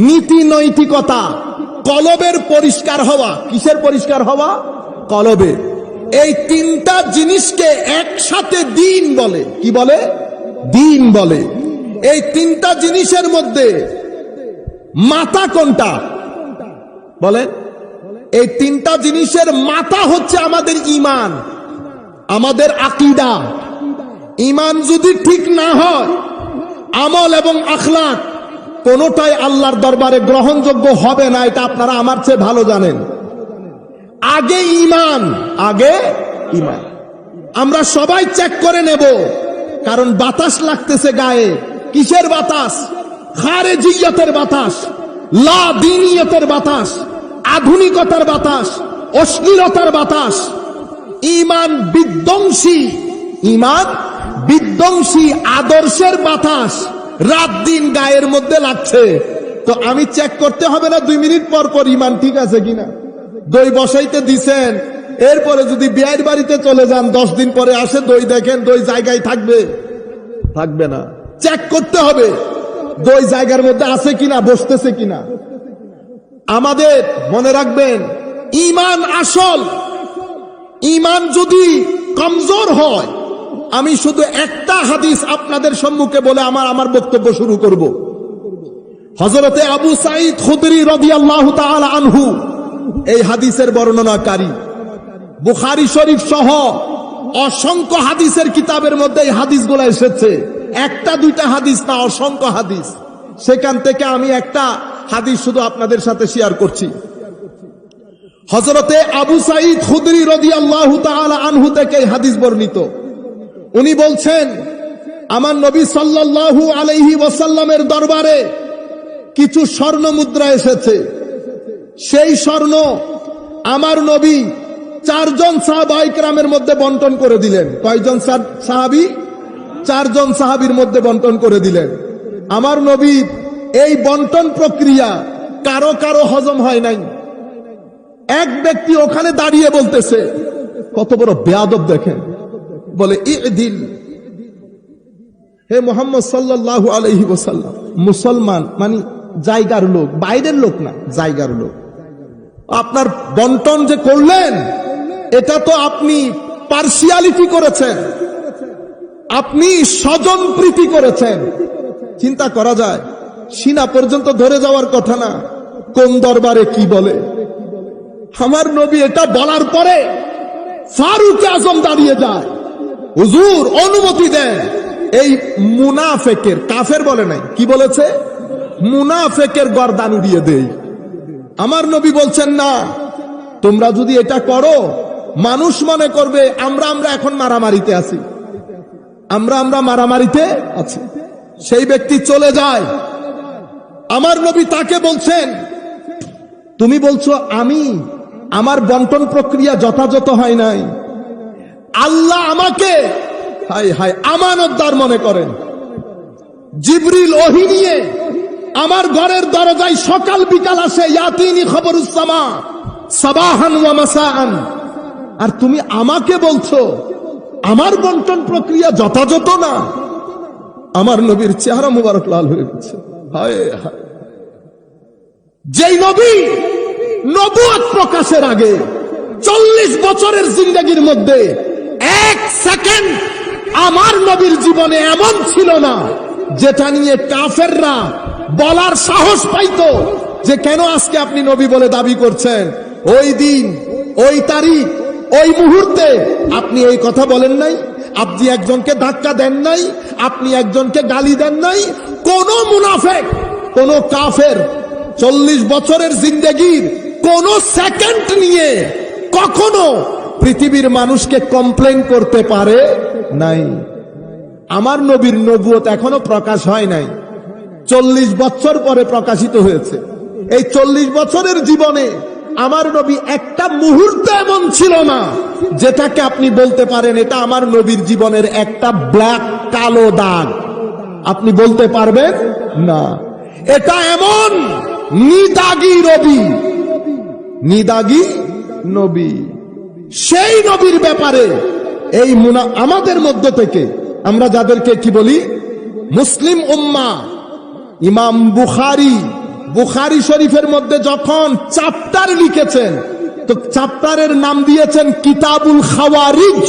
A: নীতি নৈতিকতা, কলবের পরিষ্কার হওয়া। কিসের পরিষ্কার হওয়া? কলবের। এই তিনটা জিনিসকে একসাথে দ্বীন বলে। কি বলে? দ্বীন বলে। এই তিনটা জিনিসের মধ্যে মাথা কোনটা বলেন? এই তিনটা জিনিসের মাথা হচ্ছে আমাদের ঈমান, আমাদের আকীদা। ঈমান যদি ঠিক না হয়, আমল এবং আখলাক কোনোটাই আল্লাহর দরবারে গ্রহণযোগ্য হবে না। এটা আপনারা আমার চেয়ে ভালো জানেন। আগে ঈমান, আগে ঈমান। আমরা সবাই চেক করে নেব, কারণ বাতাস লাগতেছে গায়ে। কিসের বাতাস? খারেজিয়তের বাতাস, লা দ্বীনিয়তের বাতাস, আধুনিকতার বাতাস, অশ্লীলতার বাতাস। ঈমান বিধ্বংসী, ঈমান বিধ্বংসী আদর্শের বাতাস রাত দিন গায়ের মধ্যে লাগছে। তো আমি চেক করতে হবে না 2 মিনিট পর পর ঈমান ঠিক আছে কিনা? দই বসাইতে দিছেন, এরপরে যদি বিয়ের বাড়িতে চলে যান 10 দিন পরে আসে দই দেখেন দই জায়গায় থাকবে? থাকবে না। চেক করতে হবে দই জায়গার মধ্যে আছে কিনা, বসতেছে কিনা। আমাদের মনে রাখবেন, ঈমান আসল। ঈমান যদি কমজোর হয়, আমি শুধু একটা হাদিস আপনাদের সম্মুখে বলে আমার বক্তব্য শুরু করব। হযরতে আবু সাঈদ খুদরি রাদিয়াল্লাহু তাআলা আনহু এই হাদিসের বর্ণনাকারী। বুখারী শরীফ সহ অসংখ্য হাদিসের কিতাবের মধ্যে এই হাদিসগুলো এসেছে। একটা দুইটা হাদিস না, অসংখ্য হাদিস। সেখান থেকে আমি একটা হাদিস শুধু আপনাদের সাথে শেয়ার করছি। হযরতে আবু সাঈদ খুদরি রাদিয়াল্লাহু তাআলা আনহু থেকে এই হাদিস বর্ণিত। উনি বলছেন, আমার নবী সাল্লাল্লাহু আলাইহি ওয়াসাল্লামের দরবারে কিছু স্বর্ণ মুদ্রা এসেছে। সেই স্বর্ণ আমার নবী 4 জন সাহাবায়ে কেরামের মধ্যে বন্টন করে দিলেন। কয়জন সাহাবী? 4 জন সাহাবীর মধ্যে বন্টন করে দিলেন। আমার নবী এই বন্টন প্রক্রিয়া কারো কারো হজম হয় নাই। এক ব্যক্তি ওখানে দাঁড়িয়ে বলতেছে, কত বড় বেয়াদব দেখেন, বলে ইদিল। হে মুহাম্মদ সাল্লাল্লাহু আলাইহি ওয়াসাল্লাম, মুসলমান মানে জায়গার লোক, বাইরের লোক না, জায়গার লোক। আপনার বন্টন যে করলেন, এটা তো আপনি পার্সিয়ালিটি করেছেন, আপনি স্বজন প্রীতি করেছেন। চিন্তা করা যায়, সিনা পর্যন্ত ধরে যাওয়ার কথা না, কোন দরবারে কি বলে। আমার নবী এটা বলার পরে ফারুক আজম দাঁড়িয়ে যায়, হুজুর অনুমতি দেন এই মুনাফেকের, কাফের বলে নাই, কি বলেছে? মুনাফেকের গর্দান উড়িয়ে দেই। আমার নবী বলছেন, না, তোমরা যদি এটা করো মানুষ মনে করবে আমরা এখন মারামারিতে আছি, আমরা মারামারিতে আছি। সেই ব্যক্তি চলে যায়। আমার নবী তাকে বলছেন, তুমি বলছো আমার বন্টন প্রক্রিয়া যথাযথ হয় নাই, আল্লাহ আমাকে হায় হায় আমানতদার মনে করেন। জিবরিল ওহী নিয়ে আমার ঘরের দরজায় সকাল বিকাল আসে, ইয়াতিনি খবরুস সামা সাবাহান ওয়া মাসাআন। আর তুমি আমাকে বলছো আমার বন্টন প্রক্রিয়া যথাযথ না। আমার নবীর চেহারা মুবারক লাল হয়ে গেছে। হায় হায়, যেই নবী নবুয়ত প্রকাশের আগে 40 বছরের জিন্দেগির মধ্যে 1 সেকেন্ড আমার নবীর জীবনে এমন ছিল না যেটা নিয়ে কাফেররা বলার সাহস পাইতো যে কেন আজকে আপনি নবী বলে দাবি করছেন। ওই দিন, ওই তারিখ, ওই মুহূর্তে আপনি এই কথা বলেন নাই, আপনি একজনকে ধাক্কা দেন নাই, আপনি একজনকে গালি দেন নাই। কোন মুনাফেক, কোন কাফের 40 বছরের জিন্দেগির কোন সেকেন্ড নিয়ে কখনো পৃথিবীর মানুষকে কমপ্লেন করতে পারে নাই। আমার নবীর নবুয়ত এখনো প্রকাশ হয় নাই, 40 বছর পরে প্রকাশিত হয়েছে। এই 40 বছরের জীবনে আমার নবী একটা মুহূর্ত এমন ছিল না যেটাকে আপনি বলতে পারেন এটা আমার নবীর জীবনের একটা ব্ল্যাক কালো দাগ, আপনি বলতে পারবেন না। এটা এমন নিদাগী নবী, নিদাগী নবী। সেই নবীর ব্যাপারে এই আমাদের মধ্য থেকে আমরা যাদেরকে কি বলি মুসলিম উম্মাহ, ইমাম বুখারী শরীফের মধ্যে যখন চ্যাপ্টার লিখেছেন তো চ্যাপ্টারের নাম দিয়েছেন কিতাবুল খাওয়ারিজ,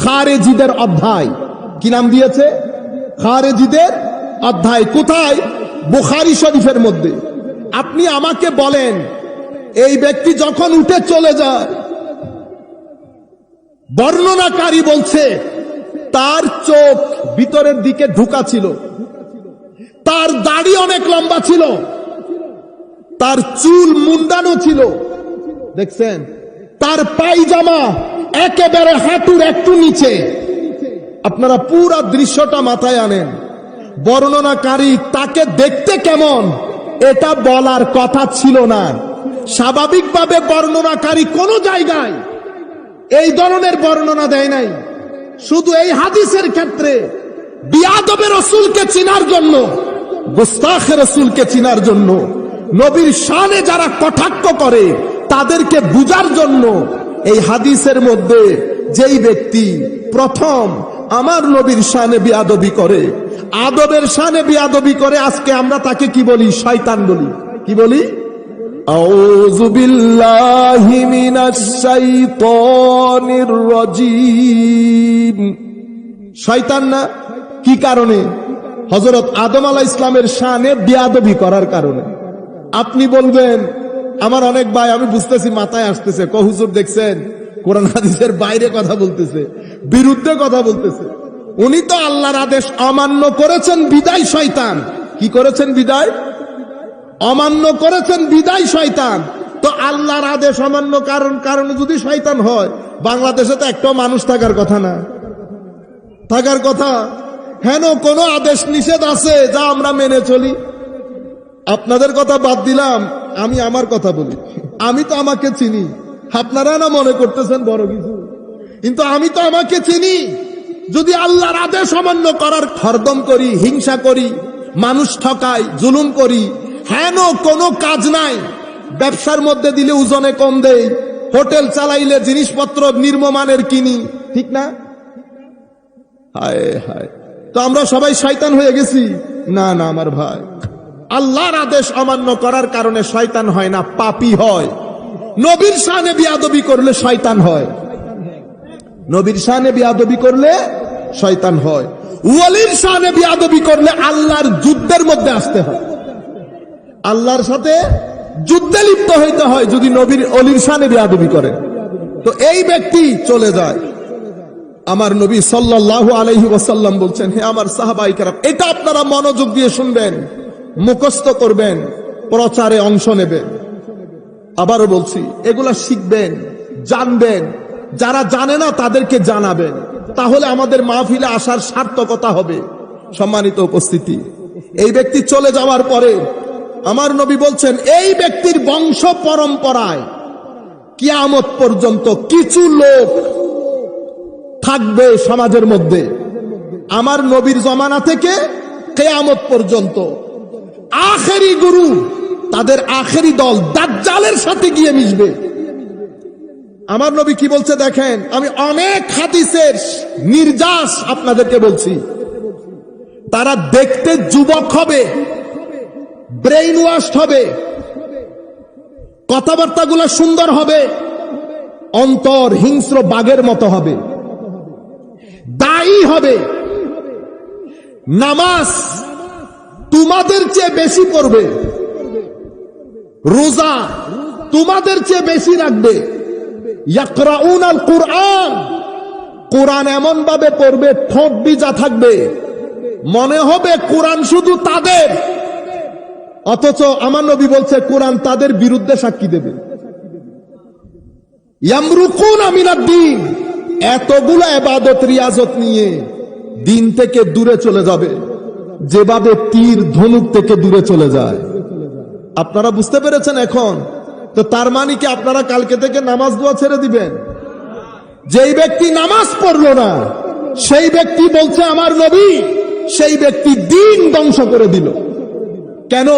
A: খারেজিদের অধ্যায়। কি নাম দিয়েছে? খারেজিদের অধ্যায়। কোথায়? বুখারী শরীফের মধ্যে। আপনি আমাকে বলেন এই ব্যক্তি যখন উঠে চলে যায়, বর্ণনাকারী বলছে তার চোখ ভিতরের দিকে ঢুকা ছিল, তার দাড়ি অনেক লম্বা ছিল, তার চুল মুন্ডানো ছিল, দেখছেন? তার পায়জামা একেবারে হাঁটুর একটু নিচে। আপনারা পুরো দৃশ্যটা মাথায় আনেন। বর্ণনাকারী তাকে দেখতে কেমন এটা বলার কথা ছিল না। স্বাভাবিকভাবে বর্ণনাকারী কোন জায়গায় এই ধরনের বর্ণনা দেয় নাই। শুধু এই হাদিসের ক্ষেত্রে বিয়াদবে রাসূলকে চিনার জন্য, গুস্তাখে রাসূলকে চিনার জন্য, নবীর শানে যারা কটাক্ষ করে তাদেরকে বুঝার জন্য এই হাদিসের মধ্যে যেই ব্যক্তি প্রথম আমার নবীর শানে বিয়াদবি করে, আদবের শানে বিয়াদবি করে, আজকে আমরা তাকে কি বলি? শয়তান বলি। কি বলি? আউযু বিল্লাহি মিনাশ শাইতানির রাজীম। শয়তান না? কি কারণে? হযরত আদম আলাইহিস সালামের শানে বিয়াদবি করার কারণে। আপনি বলবেন, আমার অনেক ভাই, আমি বুঝতেছি মাথায় আসতেছে, হুজুর দেখছেন কোরআন হাদিসের বাইরে কথা বলতেছে, বিরুদ্ধে কথা বলতেছে। উনি তো আল্লাহর আদেশ অমান্য করেছেন বিদায় শয়তান। কি করেছেন? বিদায় অমান্য করেছেন বিদায় শয়তান। তো আল্লাহর আদেশ অমান্য কারণে যদি শয়তান হয়, বাংলাদেশে তো একটা মানুষ থাকার কথা না, থাকার কথা। হেন কোন আদেশ নিষেধ আছে যা আমরা মেনে চলি? আপনাদের কথা বাদ দিলাম, আমি আমার কথা বলি। আমি তো আমাকে চিনি, আপনারা না মনে করতেছেন বড় কিছু, কিন্তু আমি তো আমাকে চিনি। যদি আল্লাহর আদেশ অমান্য করার হরদম করি, হিংসা করি, মানুষ ঠকাই, জুলুম করি, হেন কোনো কাজ নাই। ব্যবসার মধ্যে দিলে ওজনে কম দেই, হোটেল চালাইলে জিনিসপত্র নিম্নমানের কিনি, ঠিক না? হায় হায়, তো আমরা সবাই শয়তান হয়ে গেছি? না না আমার ভাই, আল্লাহর আদেশ অমান্য করার কারণে শয়তান হয় না, পাপী হয়। নবীর শানে বিয়াদবি করলে শয়তান হয়, নবীর শানে বিয়াদবি করলে শয়তান হয়। ওয়ালির শানে বিয়াদবি করলে আল্লাহর যুদ্ধের মধ্যে আসতে হয়, আল্লাহর সাথে যুদ্ধে লিপ্ত হইতে হয় যদি নবীর ওলির শানে বিয়াদবি করে। তো এই ব্যক্তি চলে যায়। আমার নবী সাল্লাল্লাহু আলাইহি ওয়াসাল্লাম বলছেন, হে আমার সাহাবায়ে কেরাম, এটা আপনারা মনোযোগ দিয়ে শুনবেন, মুখস্থ করবেন, প্রচারে অংশ নেবেন। আবারও বলছি, এগুলা শিখবেন, জানবেন, যারা জানে না তাদেরকে জানাবেন, তাহলে আমাদের মাহফিলে আসার সার্থকতা হবে। সম্মানিত উপস্থিতি, এই ব্যক্তি চলে যাওয়ার পরে আমার নবী বলছেন, এই ব্যক্তির বংশ পরম্পরায় কিয়ামত পর্যন্ত কিছু লোক থাকবে সমাজের মধ্যে, আমার নবীর জমানা থেকে কিয়ামত পর্যন্ত। আখেরি গুরু, তাদের আখেরি দল দাজ্জালের সাথে গিয়ে মিশবে। আমার নবী কি বলছে দেখেন, আমি অনেক হাদিসের নির্যাস আপনাদেরকে বলছি। তারা দেখতে যুবক হবে, ব্রেইন ওয়াশ হবে, কথাবার্তাগুলো সুন্দর হবে, অন্তর হিংস্র বাঘের মতো হবে, দায়ী হবে, নামাজ তোমাদের চেয়ে বেশি পড়বে, রোজা তোমাদের চেয়ে বেশি রাখবে, ইয়াকরাউনাল কুরআন, কোরআন এমন ভাবে পড়বে ঠোঁট ভিজা থাকবে, মনে হবে কোরআন শুধু তাদের, অথচ আমার নবী বলছে কোরআন তাদের বিরুদ্ধে সাক্ষী দেবে। ইয়ামরুকুনা মিনাদ-দ্বীন, এতগুলা ইবাদত রিয়াজত নিয়ে দিন থেকে দূরে চলে যাবে, যেভাবে তীর ধনুক থেকে দূরে চলে যায়। আপনারা বুঝতে পেরেছেন এখন? তো তার মানে কি আপনারা কালকে থেকে নামাজ দোয়া ছেড়ে দিবেন? যেই ব্যক্তি নামাজ পড়লো না, সেই ব্যক্তি বলছে আমার নবী, সেই ব্যক্তি দিন ধ্বংস করে দিল। কেন?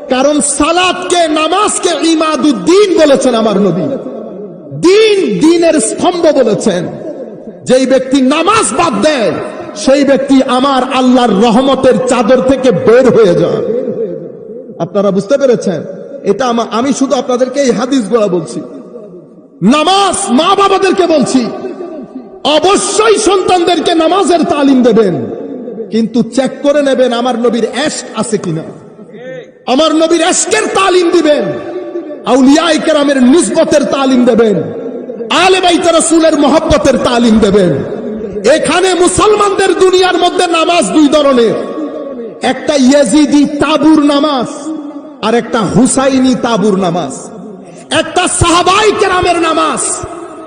A: কারণ সালাতকে, নামাজকে ইমাদুদ্দিন বলেছেন আমার নবী, দিন, দিনের স্তম্ভ বলেছেন। যেই ব্যক্তি নামাজ বাদ দেয়, সেই ব্যক্তি আমার আল্লাহর রহমতের চাদর থেকে বের হয়ে যায়। আপনারা বুঝতে পেরেছেন? এটা আমি শুধু আপনাদেরকে এই হাদিসগুলো বলছি। নামাজ মা বাবাদেরকে বলছি, অবশ্যই সন্তানদেরকে নামাজের তালিম দেবেন, কিন্তু চেক করে নেবেন আমার নবীর এশক আছে কিনা। আমার নবীর এশকের তালিম দিবেন, আউলিয়ায়ে কেরামের নিসবতের তালিম দেবেন, আলে বাইত রাসূলের মহব্বতের তালিম দেবেন। এখানে মুসলমানদের দুনিয়ার মধ্যে নামাজ দুই ধরনের, একটা ইয়াজিদি তাবুর নামাজ আর একটা হুসাইনি তাবুর নামাজ, একটা সাহাবায়ে কেরামের নামাজ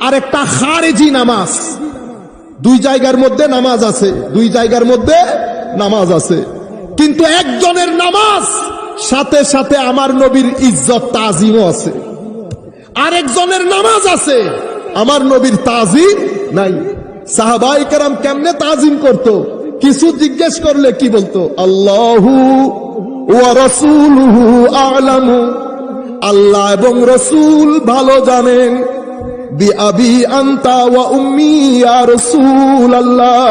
A: আর একটা খারেজি নামাজ। দুই জায়গার মধ্যে নামাজ আছে, দুই জায়গার মধ্যে নামাজ আছে, কিন্তু একজনের নামাজ সাথে সাথে আমার নবীর ইজ্জত তাজিমও আছে, আরেকজনের নামাজ আছে আমার নবীর তাজিম নাই। সাহাবায়ে কেরাম কেমনে তাজিম করত? কিছু জিজ্ঞেস করলে কি বলতো? আল্লাহু ওয়া রাসূলুহু আ'লামু, আল্লাহ এবং রাসূল ভালো জানেন। বিআবি আনতা ওয়া উম্মি ইয়া রাসূলুল্লাহ,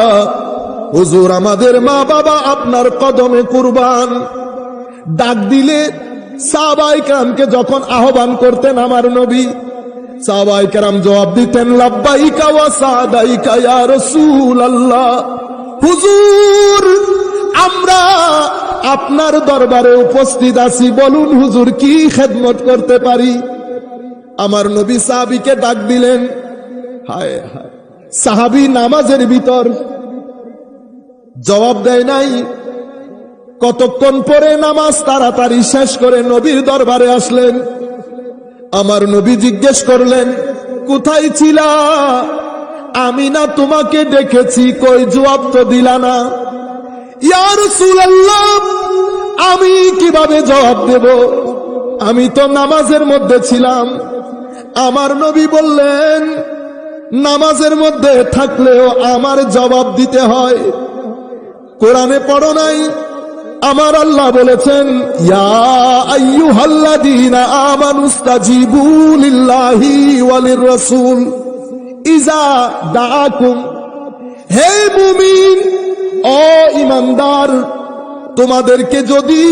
A: হুজুর আমাদের মা বাবা আপনার কদমে কুরবান। ডাক দিলে সাহাবায়ে কেরামকে যখন আহ্বান করতেন আমার নবী, সাহাবায়ে কেরাম জবাব দিতেন লাব্বাইকা ওয়া সাদাইকা ইয়া রাসূলুল্লাহ। হুজুর আমরা আপনার দরবারে উপস্থিত আছি, বলুন হুজুর কি খেদমত করতে পারি। আমার নবী সাহাবীকে ডাক দিলেন, হায় হায়, সাহাবী নামাজের ভিতর জবাব দেয় নাই। কতক্ষণ পরে নামাজ তাড়াতাড়ি শেষ করে নবীর দরবারে আসলেন। আমার নবী জিজ্ঞেস করলেন, কোথায় ছিলা? আমি না তোমাকে দেখেছি, কই জবাব তো দিলা না। ইয়া রাসূলুল্লাহ, আমি কিভাবে জবাব দেব? আমি তো নামাজের মধ্যে ছিলাম। আমার নবী বললেন, নামাজের মধ্যে থাকলেও আমার জবাব দিতে হয়। কোরআনে পড়ো নাই? আমার আল্লাহ বলেছেন, ইয়া আইয়ুহাল্লাযীনা আমানুস্তাজিবু লিল্লাহি ওয়া লির-রাসূল ইযা দাআকুম। হে মুমিন, ও ঈমানদার, তোমাদেরকে যদি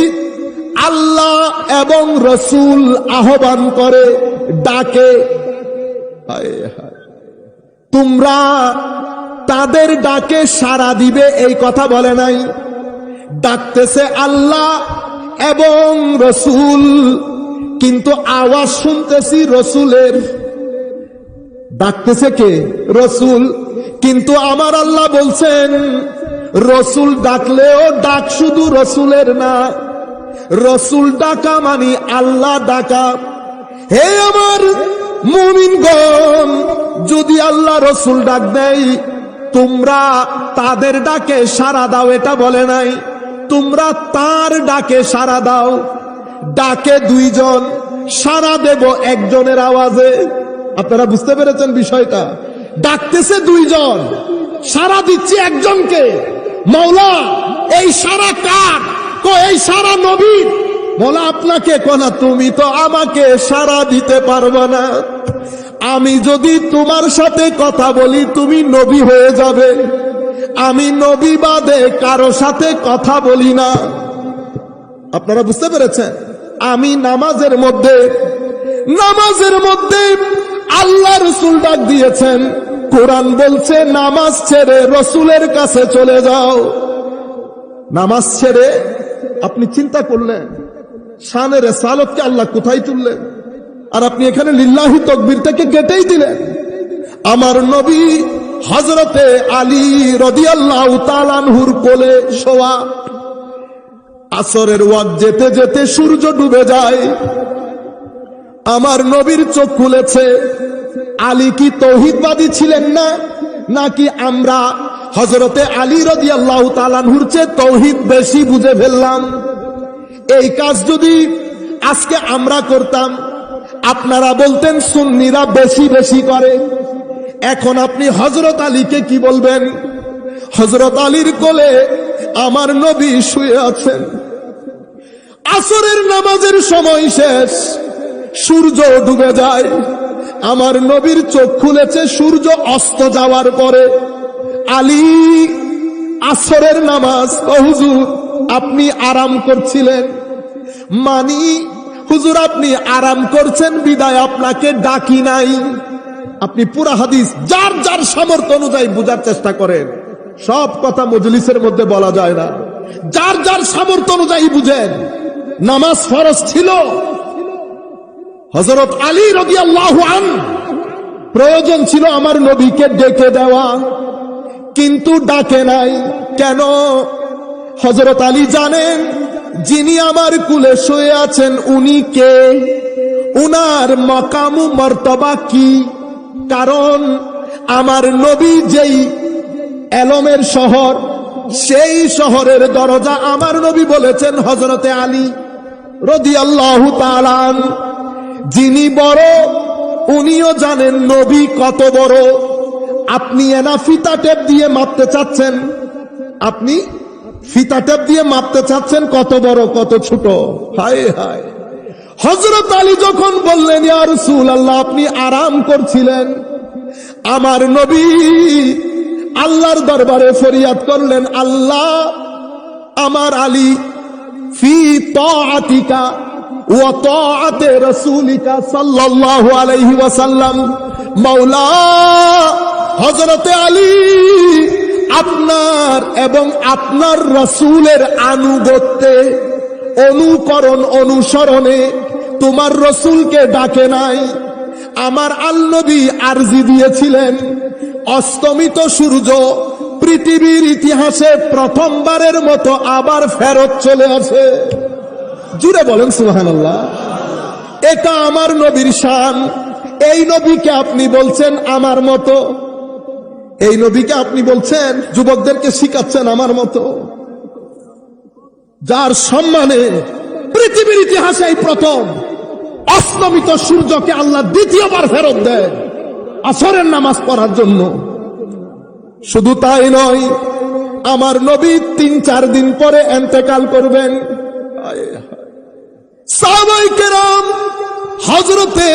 A: আল্লাহ এবং রাসূল আহ্বান করে, ডাকে, তোমরা তাদের ডাকে সাড়া দিবে, এই কথা বলে নাই। ডাকতেছে আল্লাহ এবং রাসূল, কিন্তু আওয়াজ শুনতেছি রাসূলের। ডাকতেছে কে? রাসূল। কিন্তু আমার আল্লাহ বলছেন, রাসূল ডাকলেও ডাক শুধু রাসূলের না, রাসূল ডাকা মানে আল্লাহ ডাকা। হে আমার মুমিনগণ, যদি আল্লাহ রাসূল ডাক দেয়, তোমরা তাদের ডাকে সাড়া দাও, এটা বলে নাই। তোমরা তার ডাকে সাড়া দাও। ডাকে দুইজন, সাড়া দেব একজনের আওয়াজে। আপনারা বুঝতে পেরেছেন বিষয়টা? ডাকতেছে দুইজন, সাড়া দিচ্ছে একজনকে। মাওলা, এই সাড়া কার? এই সাড়া নবীর। বলা আপনাকে কোনা, তুমি তো আমাকে সাড়া দিতে পারবে না। আমি যদি তোমার সাথে কথা বলি, তুমি নবী হয়ে যাবে। আমি নবী বাদে কারো সাথে কথা বলি না। আপনারা বুঝতে পেরেছেন? আমি নামাজের মধ্যে আল্লাহ রাসূল ডাক দিয়েছেন। কোরআন বলছে, নামাজ ছেড়ে রাসূলের কাছে চলে যাও। নামাজ ছেড়ে আপনি চিন্তা করলেন, শানে রিসালাতকে আল্লাহ কোথায় তুললেন, আর আপনি এখানে লিল্লাহি তাকবীর থেকে কেটেই দিলেন। আমার নবী হযরতে আলী রাদিয়াল্লাহু তাআলা আনহুর কোলে শোয়া। আসরের ওয়াক্ত যেতে যেতে সূর্য ডুবে যায়। আমার নবীর চোখ খুলেছে, আলী কি তৌহিদবাদী ছিলেন না, নাকি আমরা হযরতে আলী রাদিয়াল্লাহু তাআলা আনহুর চেয়ে তৌহিদ বেশি বুঝে ফেললাম? এই কাজ যদি আজকে আমরা করতাম, আপনারা বলতেন সুন্নিরা বেশি বেশি করে। এখন আপনি হযরত আলীকে কি বলবেন? হযরত আলীর কোলে আমার নবী শুয়ে আছেন, আসরের নামাজের সময় শেষ, সূর্য ডুবে যায়, আমার নবীর চোখ খুলেছে সূর্য অস্ত যাওয়ার পরে। আলী আসরের নামাজ, ও হুজুর আপনি আরাম করছিলেন, মানি হুজুর আপনি আরাম করছেন বিদায় আপনাকে ডাকি নাই। আপনি পুরা হাদিস যার যার সামর্থ্য অনুযায়ী বোঝার চেষ্টা করেন, সব কথা মজলিসের মধ্যে বলা যায় না, যার যার সামর্থ্য অনুযায়ী বুঝেন। নামাজ ফরজ ছিল, হযরত আলী রাদিয়াল্লাহু আনহু প্রয়োজন ছিল আমার নবীকে ডেকে দেওয়া, কিন্তু ডাকে নাই। কেন? হযরত আলী জানেন যিনি আমার কুলে শুয়ে আছেন উনি কে, উনার মাকাম ও মর্তবা কি। কারণ আমার নবী যেই এলমের শহর, সেই শহরের দরজা আমার নবী বলেছেন হযরতে আলী রাদিয়াল্লাহু তাআলা আনহু। যিনি বড় উনিও জানেন নবী কত বড়। আপনি এনা ফিতা টেপ দিয়ে মাপতে চাচ্ছেন, আপনি ফিতা টেপ দিয়ে মাপতে চাচ্ছেন কত বড় কত ছোট। হায় হায়, হযরত আলী যখন বললেন ইয়া রাসূলুল্লাহ আপনি আরাম করছিলেন, আমার নবী আল্লাহর দরবারে ফরিয়াদ করলেন, আল্লাহ আমার আলী ফি তাআতিকা ওয়া তাআতে রাসূলিকা সাল্লাল্লাহু আলাইহি ওয়াসাল্লাম, মাওলা হযরতে আলী আপনার এবং আপনার রাসূলের আনুগত্যে, অনুকরণ, অনুসরণে তোমার রাসূলকে ডাকে নাই। আমার আল্নবী আরজি দিয়েছিলেন অস্তমিত সূর্য পৃথিবীর ইতিহাসে প্রথমবারের মতো আবার ফেরত চলে আসে। জুড়ে বলেন সুবহানাল্লাহ। এটা আমার নবীর শান। এই নবীকে আপনি বলছেন আমার মতো, এই নবীকে আপনি বলছেন যুবকদেরকে শিখাচ্ছেন আমার মতো, যার সম্মানে পৃথিবীর ইতিহাসে এই প্রথম অস্তমিত সূর্যকে আল্লাহ দ্বিতীয়বার ফেরত দেয় আসরের নামাজ পড়ার জন্য। শুধু তাই নয়, আমার নবী ৩-৪ দিন পরে ইন্তেকাল করবেন। সাহাবায়ে কেরাম হযরতে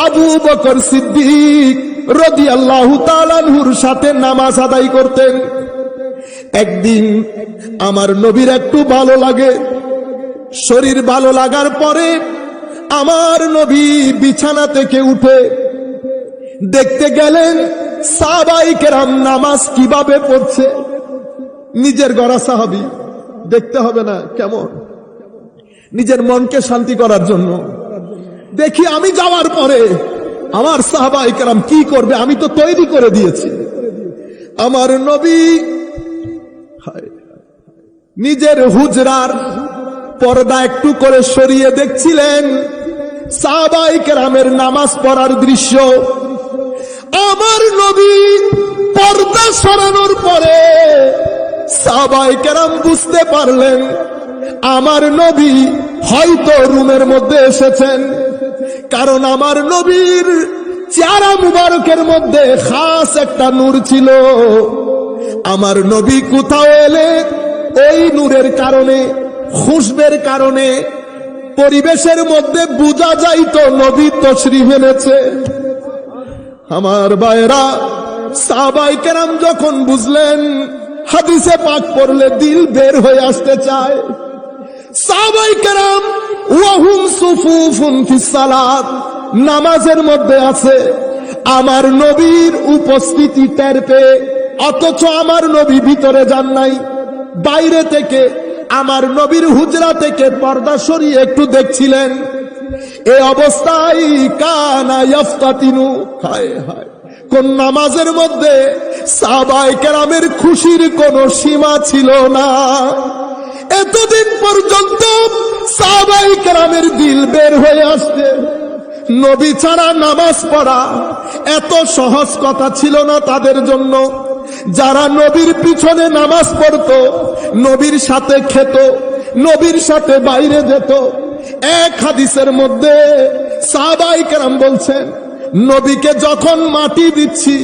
A: আবু বকর সিদ্দিক রাদিয়াল্লাহু তাআলা আনহুর সাথে নামাজ আদায় করতেন। একদিন আমার নবীর একটু ভালো লাগে, শরীর ভালো লাগার পরে আমার নবী বিছানা থেকে উঠে দেখতে গেলেন সাহাবায়ে কেরাম নামাজ কিভাবে পড়ছে। নিজের গড়া সাহাবী, দেখতে হবে না কেমন, নিজের মনকে শান্তি করার জন্য। দেখি আমি যাওয়ার পরে আমার সাহাবায়ে কেরাম কি করবে, আমি তো তৈরি করে দিয়েছি। আমার নবী নিজের হুজরার পর্দা একটু করে সরিয়ে দেখছিলেন সাহাবায়ে কেরামের নামাজ পড়ার দৃশ্য। আমার নবী পর্দা সরানোর পরে সাহাবায়ে কেরাম বুঝতে পারলেন আমার নবী হয়তো রুমের মধ্যে এসেছেন, কারণ আমার নবীর চেহারা মুবারকের মধ্যে খাস একটা নূর ছিল। আমার নবী কোথাও এলে ওই নূরের কারণে, খুশবের কারণে পরিবেশের মধ্যে বোঝা যাইতো নবী তশরিফ এনেছে। আমার ভাইরা, সাহাবায়ে কেরাম যখন বুঝলেন, হাদিসে পাক পড়লে দিল বের হয়ে আসতে চায়। সাহাবায়ে কেরাম ওয়াহুম সুফুফুন ফিস সালাত, নামাজের মধ্যে আছে, আমার নবীর উপস্থিতি টের পেয়ে, অথচ আমার নবী ভিতরে যান নাই, বাইরে থেকে আমার নবীর হুজরা থেকে পর্দা সরিয়ে একটু দেখছিলেন। এই অবস্থায় কানা ইফতাতিনু, হায় হায়, কোন নামাজের মধ্যে সাহাবায়ে কেরামের খুশির কোনো সীমা ছিল না। এতদিন পর্যন্ত সাহাবায়ে কেরামের দিল বের হয়ে আসছে, নবী ছাড়া নামাজ পড়া এত সহজ কথা ছিল না তাদের জন্য। যারা নবীর পিছনে নামাজ পড়তো, নবীর সাথে খেত, নবীর সাথে বাইরে যেত, এক হাদিসের মধ্যে সাহাবায়ে কেরাম বলছেন, নবীকে যখন মাটি দিচ্ছি,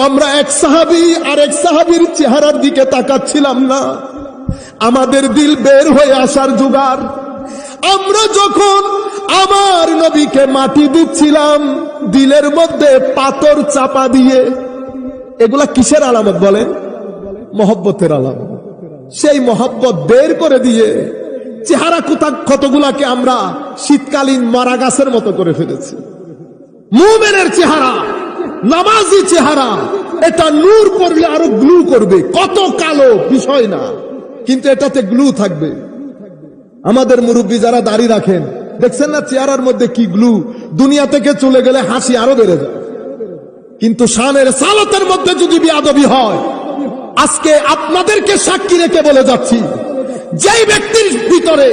A: আমরা এক সাহাবী আর এক সাহাবীর চেহারার দিকে তাকাচ্ছিলাম না, আমাদের দিল বের হয়ে আসার জোগাড়। আমরা যখন আমার নবীকে মাটি দিচ্ছিলাম, দিলের মধ্যে পাথর চাপা দিয়ে, এগুলা কিসের আলামত বলেন? মহব্বতের আলামত। সেই মহব্বত বের করে দিয়ে চেহারা কতগুলাকে আমরা শীতকালীন মারা গাছের মতো করে ফেলেছি। মুমিনের চেহারা, নামাজি চেহারা, এটা নূর পড়লে আরো গ্লু করবে, কত কালো বিষয় না, কিন্তু এটাতে গ্লু থাকবে। আমাদের মুরব্বী যারা দাড়ি রাখেন, দেখছেন না চেহারার মধ্যে কি গ্লু, দুনিয়া থেকে চলে গেলে হাসি আরো বেড়ে যায়। কিন্তু শানের সালতের মধ্যে যদি বেয়াদবি হয়, আজকে আপনাদেরকে সাক্ষী রেখে বলে যাচ্ছি, যেই ব্যক্তির ভিতরে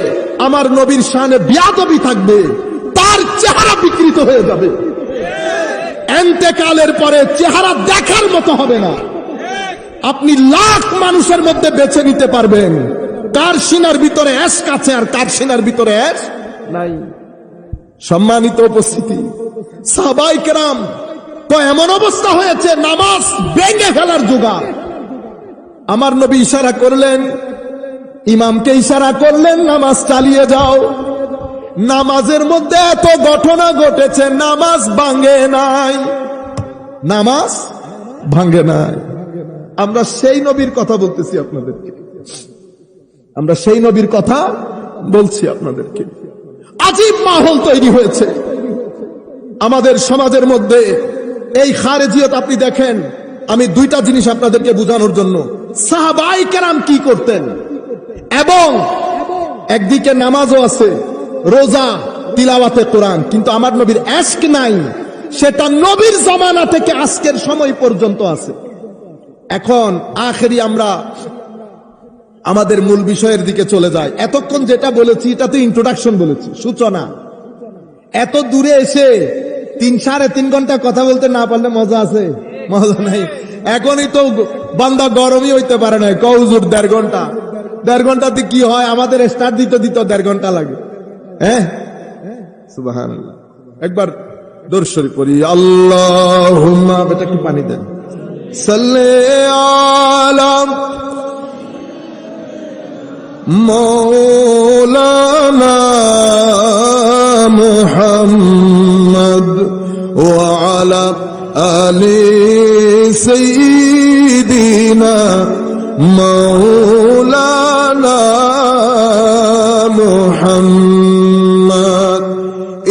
A: আমার নবীর শানে বেয়াদবি থাকবে, তার চেহারা বিকৃত হয়ে যাবে। এন্তেকালের পরে চেহারা দেখার মতো হবে না। আপনি লাখ মানুষের মধ্যে বেছে নিতে পারবেন কার সিনার ভিতরে এশক আছে আর কার সিনার ভিতরে এশক নাই। সম্মানিত উপস্থিতি, সাহাবায়ে কেরাম তো এমন অবস্থা হয়েছে, নামাজ ভেঙে ফেলার জোগাড়। আমার নবী ইশারা করলেন, ইমামকে ইশারা করলেন, নামাজ চালিয়ে যাও। নামাজের মধ্যে এত ঘটনা ঘটেছে, নামাজ ভাঙে নাই, নামাজ ভাঙে নাই। আমরা সেই নবীর কথা বলতেছি আপনাদেরকে, আমরা সেই নবীর কথা বলছি আপনাদেরকে। আজীব মাহল তৈরি হয়েছে আমাদের সমাজের মধ্যে। এই খারেজিয়ত আপনি দেখেন, আমি দুইটা জিনিস আপনাদেরকে বোঝানোর জন্য, সাহাবায়ে কেরাম কি করতেন, এবং একদিকে নামাজও আছে, রোজা, তিলাওয়াতে কোরআন, কিন্তু আমার নবীর এশক নাই। সেটা নবীর জামানা থেকে আজকের সময় পর্যন্ত আছে। এখন আখেরি আমরা আমাদের মূল বিষয়ের দিকে চলে যাই। এতক্ষণ যেটা বলেছি এটা তো ইন্ট্রোডাকশন বলেছি, সূচনা। এত দূরে এসে 3-3.5 ঘন্টা কথা বলতে না পারলে মজা আছে? মজা নাই। এখনই তো বান্দা গরমই হইতে পারে না, কৌজুর 1.5 ঘন্টা, 1.5 ঘন্টাতে কি হয়, আমাদের স্টার্ট দিতে 1.5 ঘন্টা লাগে। হ্যাঁ, সুবহানাল্লাহ। একবার দরুদ শরীফ পড়ি, আল্লাহুম্মা, বেটা কি পানি দেন, সাল্লি আলা মাওলানা মুহাম্মদ ওয়া আলা আলি সাইয়্যিদিনা মাওলানা মুহাম্মদ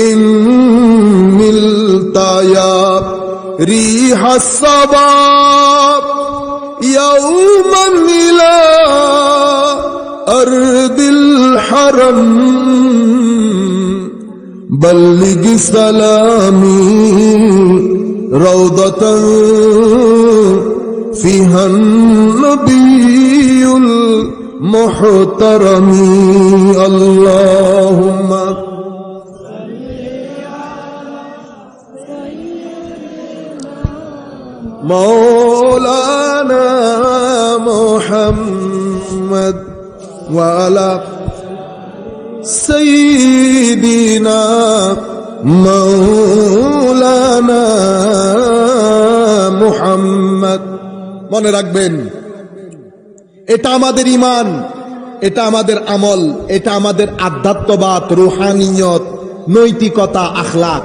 A: ইন্নিল তায়া রিহাস সাবাব ইয়াওমান ইলা আরদিল হারাম বল্লিগ সালামি রাউদাতান ফিহান নবিয়ুল মুহতারামি আল্লাহুম্মা মাওলানা মুহাম্মদ ওয়া আলা সাইয়্যিদিনা মাওলানা মুহাম্মদ। মনে রাখবেন, এটা আমাদের ঈমান, এটা আমাদের আমল, এটা আমাদের আধ্যাত্মবাদ, রুহানিয়ত, নৈতিকতা, আখলাক।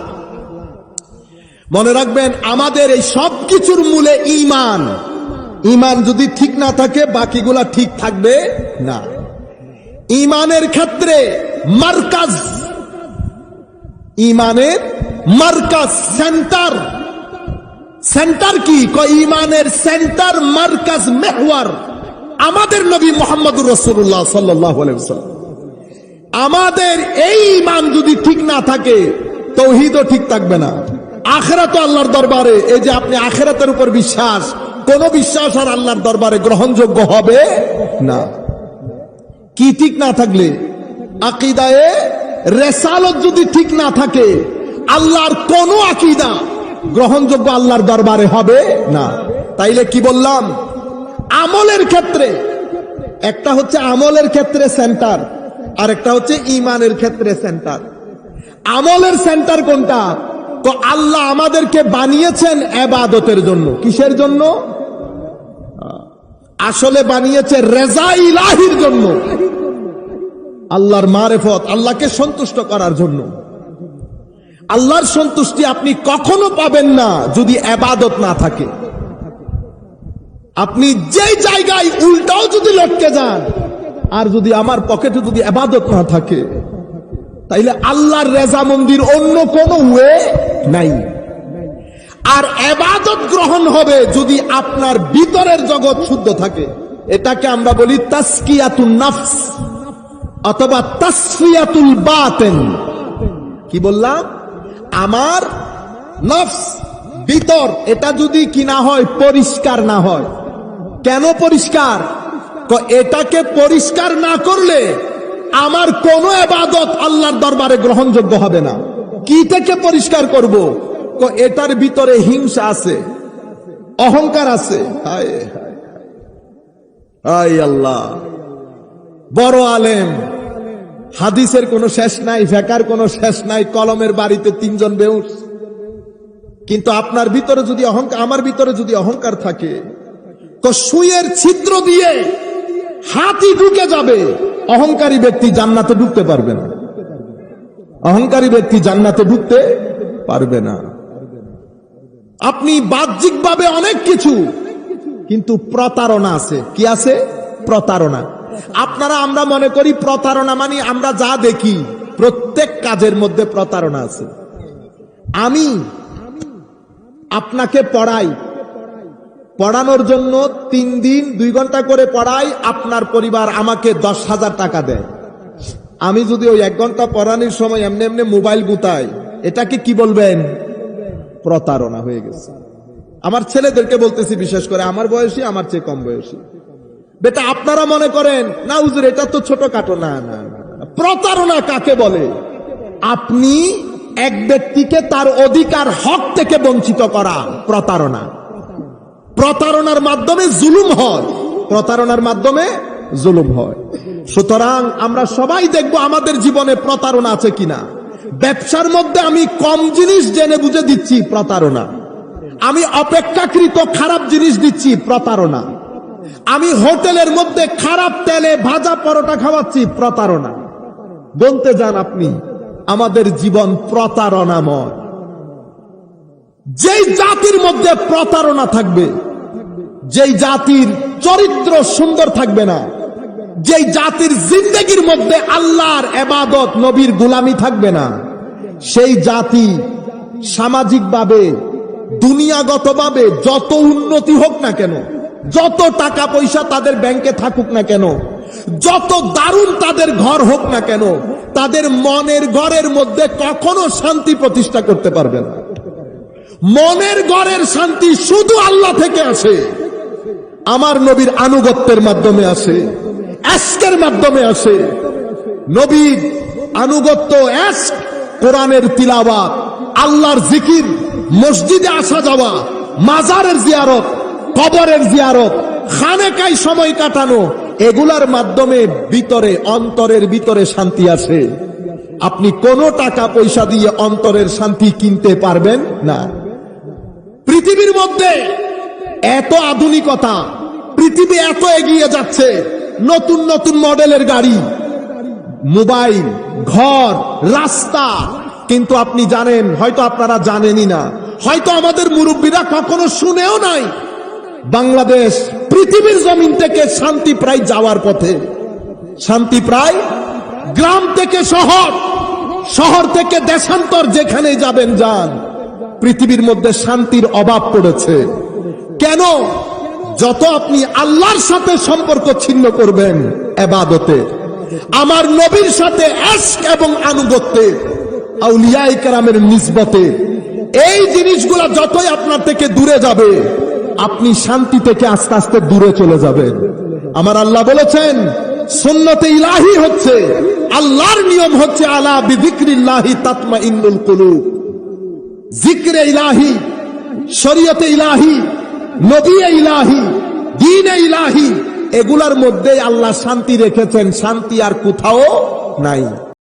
A: মনে রাখবেন, আমাদের এই সব কিছুর মূলে ঈমান। ঈমান যদি ঠিক না থাকে বাকিগুলা ঠিক থাকবে না। ঈমানের ক্ষেত্রে মার্কাজ, ঈমানের মার্কাজ, সেন্টার। সেন্টার কি? ঈমানের সেন্টার, মার্কাজ, মেহওয়ার আমাদের নবী মুহাম্মদুর রাসূলুল্লাহ সাল্লাল্লাহু আলাইহি ওয়াসাল্লাম। আমাদের এই ঈমান যদি ঠিক না থাকে, তাওহীদও ঠিক থাকবে না। আখিরাত আল্লাহর দরবারে, এই যে আপনি আখিরাতের উপর বিশ্বাস, কোন বিশ্বাস আর আল্লাহর দরবারে গ্রহণযোগ্য হবে না। কি ঠিক না থাকলে? আকীদায়ে রেসালত যদি ঠিক না থাকে, আল্লাহর কোন আকীদা গ্রহণযোগ্য আল্লাহর দরবারে হবে না। তাইলে কি বললাম, আমলের ক্ষেত্রে একটা হচ্ছে আমলের ক্ষেত্রে সেন্টার, আর একটা হচ্ছে ঈমানের ক্ষেত্রে সেন্টার। আমলের সেন্টার কোনটা? তো আল্লাহ আমাদেরকে বানিয়েছেন ইবাদতের জন্য। কিসের জন্য? আসলে বানিয়েছে রেজা ইলাহির জন্য, আল্লাহর মারিফত, আল্লাহকে সন্তুষ্ট করার জন্য। আল্লাহর সন্তুষ্টি আপনি কখনো পাবেন না যদি ইবাদত না থাকে। আপনি যেই জায়গায় উল্টাও যদি লটকে যান, আর যদি আমার পকেটে যদি ইবাদত না থাকে, তাইলে আল্লাহর রেজামন্দির অন্য কোনো ওয়ে নাই। আর ইবাদত গ্রহণ হবে যদি আপনার ভিতরের জগৎ শুদ্ধ থাকে। এটাকে আমরা বলি তাসকিয়াতুন নফস অথবা তাসফিয়াতুল বাতিন। কি বললাম? আমার নফস, ভিতর, এটা যদি কি না হয়, পরিষ্কার না হয়। কেন পরিষ্কার? এটাকে পরিষ্কার না করলে আমার কোন ইবাদত আল্লাহর দরবারে গ্রহণযোগ্য হবে না। কি থেকে পরিষ্কার করব? এটার ভিতরে হিংসা আছে, অহংকার আছে। হায় হায় আল্লাহ, বড় আলেম, হাদিসের কোনো শেষ নাই, ফিকহের কোনো শেষ নাই, কলমের বাড়িতে 3 জন বেউস। কিন্তু আপনার ভিতরে যদি অহংকার, আমার ভিতরে যদি অহংকার থাকে, তো সুইয়ের ছিদ্র দিয়ে হাতি ঢুকে যাবে, অহংকারী ব্যক্তি জান্নাতে ঢুকতে পারবে না। অহংকারী ব্যক্তি জান্নাতে ঢুকতে পারবে না। আপনি বাহ্যিকভাবে অনেক কিছু, কিন্তু প্রতারণা আছে। কি আছে? প্রতারণা। আপনারা, আমরা মনে করি প্রতারণা মানে আমরা যা দেখি, প্রত্যেক কাজের মধ্যে প্রতারণা আছে। আমি আপনাকে পড়াই, পড়ানোর জন্য 3 দিন 2 ঘন্টা করে পড়াই, আপনার পরিবার আমাকে 10,000 টাকা দেয়। আমি যদি ওই 1 ঘন্টা পড়ানোর সময় এমনি এমনি মোবাইল গুতাই, এটাকে কি বলবেন? প্রতারণা হয়ে গেছে। আমার ছেলেদেরকে বলতেছি, বিশেষ করে আমার বয়সী, আমার চেয়ে কম বয়সী, বেটা আপনারা মনে করেন না হুজুর এটা তো ছোটখাটো। না না, প্রতারণা কাকে বলে? আপনি এক ব্যক্তিকে তার অধিকার, হক থেকে বঞ্চিত করা প্রতারণা। প্রতারণার মাধ্যমে জুলুম হয়, প্রতারণার মাধ্যমে জুলুম হয়। সুতরাং আমরা সবাই দেখব আমাদের জীবনে প্রতারণা আছে কিনা। ব্যবসার মধ্যে আমি কম জিনিস জেনে বুঝে দিচ্ছি, প্রতারণা। আমি অপেক্ষাকৃত খারাপ জিনিস দিচ্ছি, প্রতারণা। আমি হোটেলের মধ্যে খারাপ তেলে ভাজা পরোটা খাওয়াচ্ছি, প্রতারণা। বলতে যান আপনি, আমাদের জীবন প্রতারণাময়। যেই জাতির মধ্যে প্রতারণা থাকবে, যেই জাতির চরিত্র সুন্দর থাকবে না, যেই জাতির জিন্দেগির মধ্যে আল্লাহর ইবাদত, নবীর গোলামি থাকবে না, সেই জাতি সামাজিকভাবে, দুনিয়াগতভাবে যত উন্নতি হোক না কেন, যত টাকা পয়সা তাদের ব্যাংকে থাকুক না কেন, যত দারুণ তাদের ঘর হোক না কেন, তাদের মনের ঘরের মধ্যে কখনো শান্তি প্রতিষ্ঠা করতে পারবে না। মনের ঘরের শান্তি শুধু আল্লাহ থেকে আসে, আমার নবীর আনুগত্যের মাধ্যমে আসে, ইশকের মাধ্যমে আসে। নবীর আনুগত্য, ইশক, কোরআনের তিলাওয়াত, আল্লাহর জিকির, মসজিদে আসা যাওয়া, মাজারের জিয়ারত, কবরের জিয়ারত, খানেকায় সময় কাটানো, এগুলার মাধ্যমে ভিতরে, অন্তরের ভিতরে শান্তি আসে। আপনি কোনো টাকা পয়সা দিয়ে অন্তরের শান্তি কিনতে পারবেন না। পৃথিবীর মধ্যে এত আধুনিকতা, পৃথিবী এত এগিয়ে যাচ্ছে, নতুন নতুন মডেলের গাড়ি, মোবাইল, ঘর, রাস্তা, কিন্তু আপনি জানেন, হয়তো আপনারা জানেনই না, হয়তো আমাদের মুরব্বীরা কখনো শুনেও নাই, বাংলাদেশ পৃথিবীর জমিন থেকে শান্তি প্রায় যাওয়ার পথে। শান্তি প্রায় গ্রাম থেকে শহর, শহর থেকে দেশান্তর, যেখানে যাবেন যান, পৃথিবীর মধ্যে শান্তির অভাব পড়েছে। কেন? যত আপনি আল্লাহর সাথে সম্পর্ক ছিন্ন করবেন ইবাদতে, আমার নবীর সাথে ইশক এবং আনুগত্যে, আউলিয়ায়ে কেরামের নিসবতে, এই জিনিসগুলো যতই আপনার থেকে দূরে যাবে, আপনি শান্তি থেকে আস্তে আস্তে দূরে চলে যাবেন। আমার আল্লাহ বলেছেন, সুন্নতে ইলাহি হচ্ছে আল্লাহর নিয়ম হচ্ছে আলা বিযিকরিল্লাহি তাতমাইন্নুল কুলুব। জিক্রে ইলাহি, শরীয়তে ইলাহি, নবী ইলাহি, দ্বীনে ইলাহি, এগুলার মধ্যে আল্লাহ শান্তি রেখেছেন, শান্তি আর কোথাও নাই।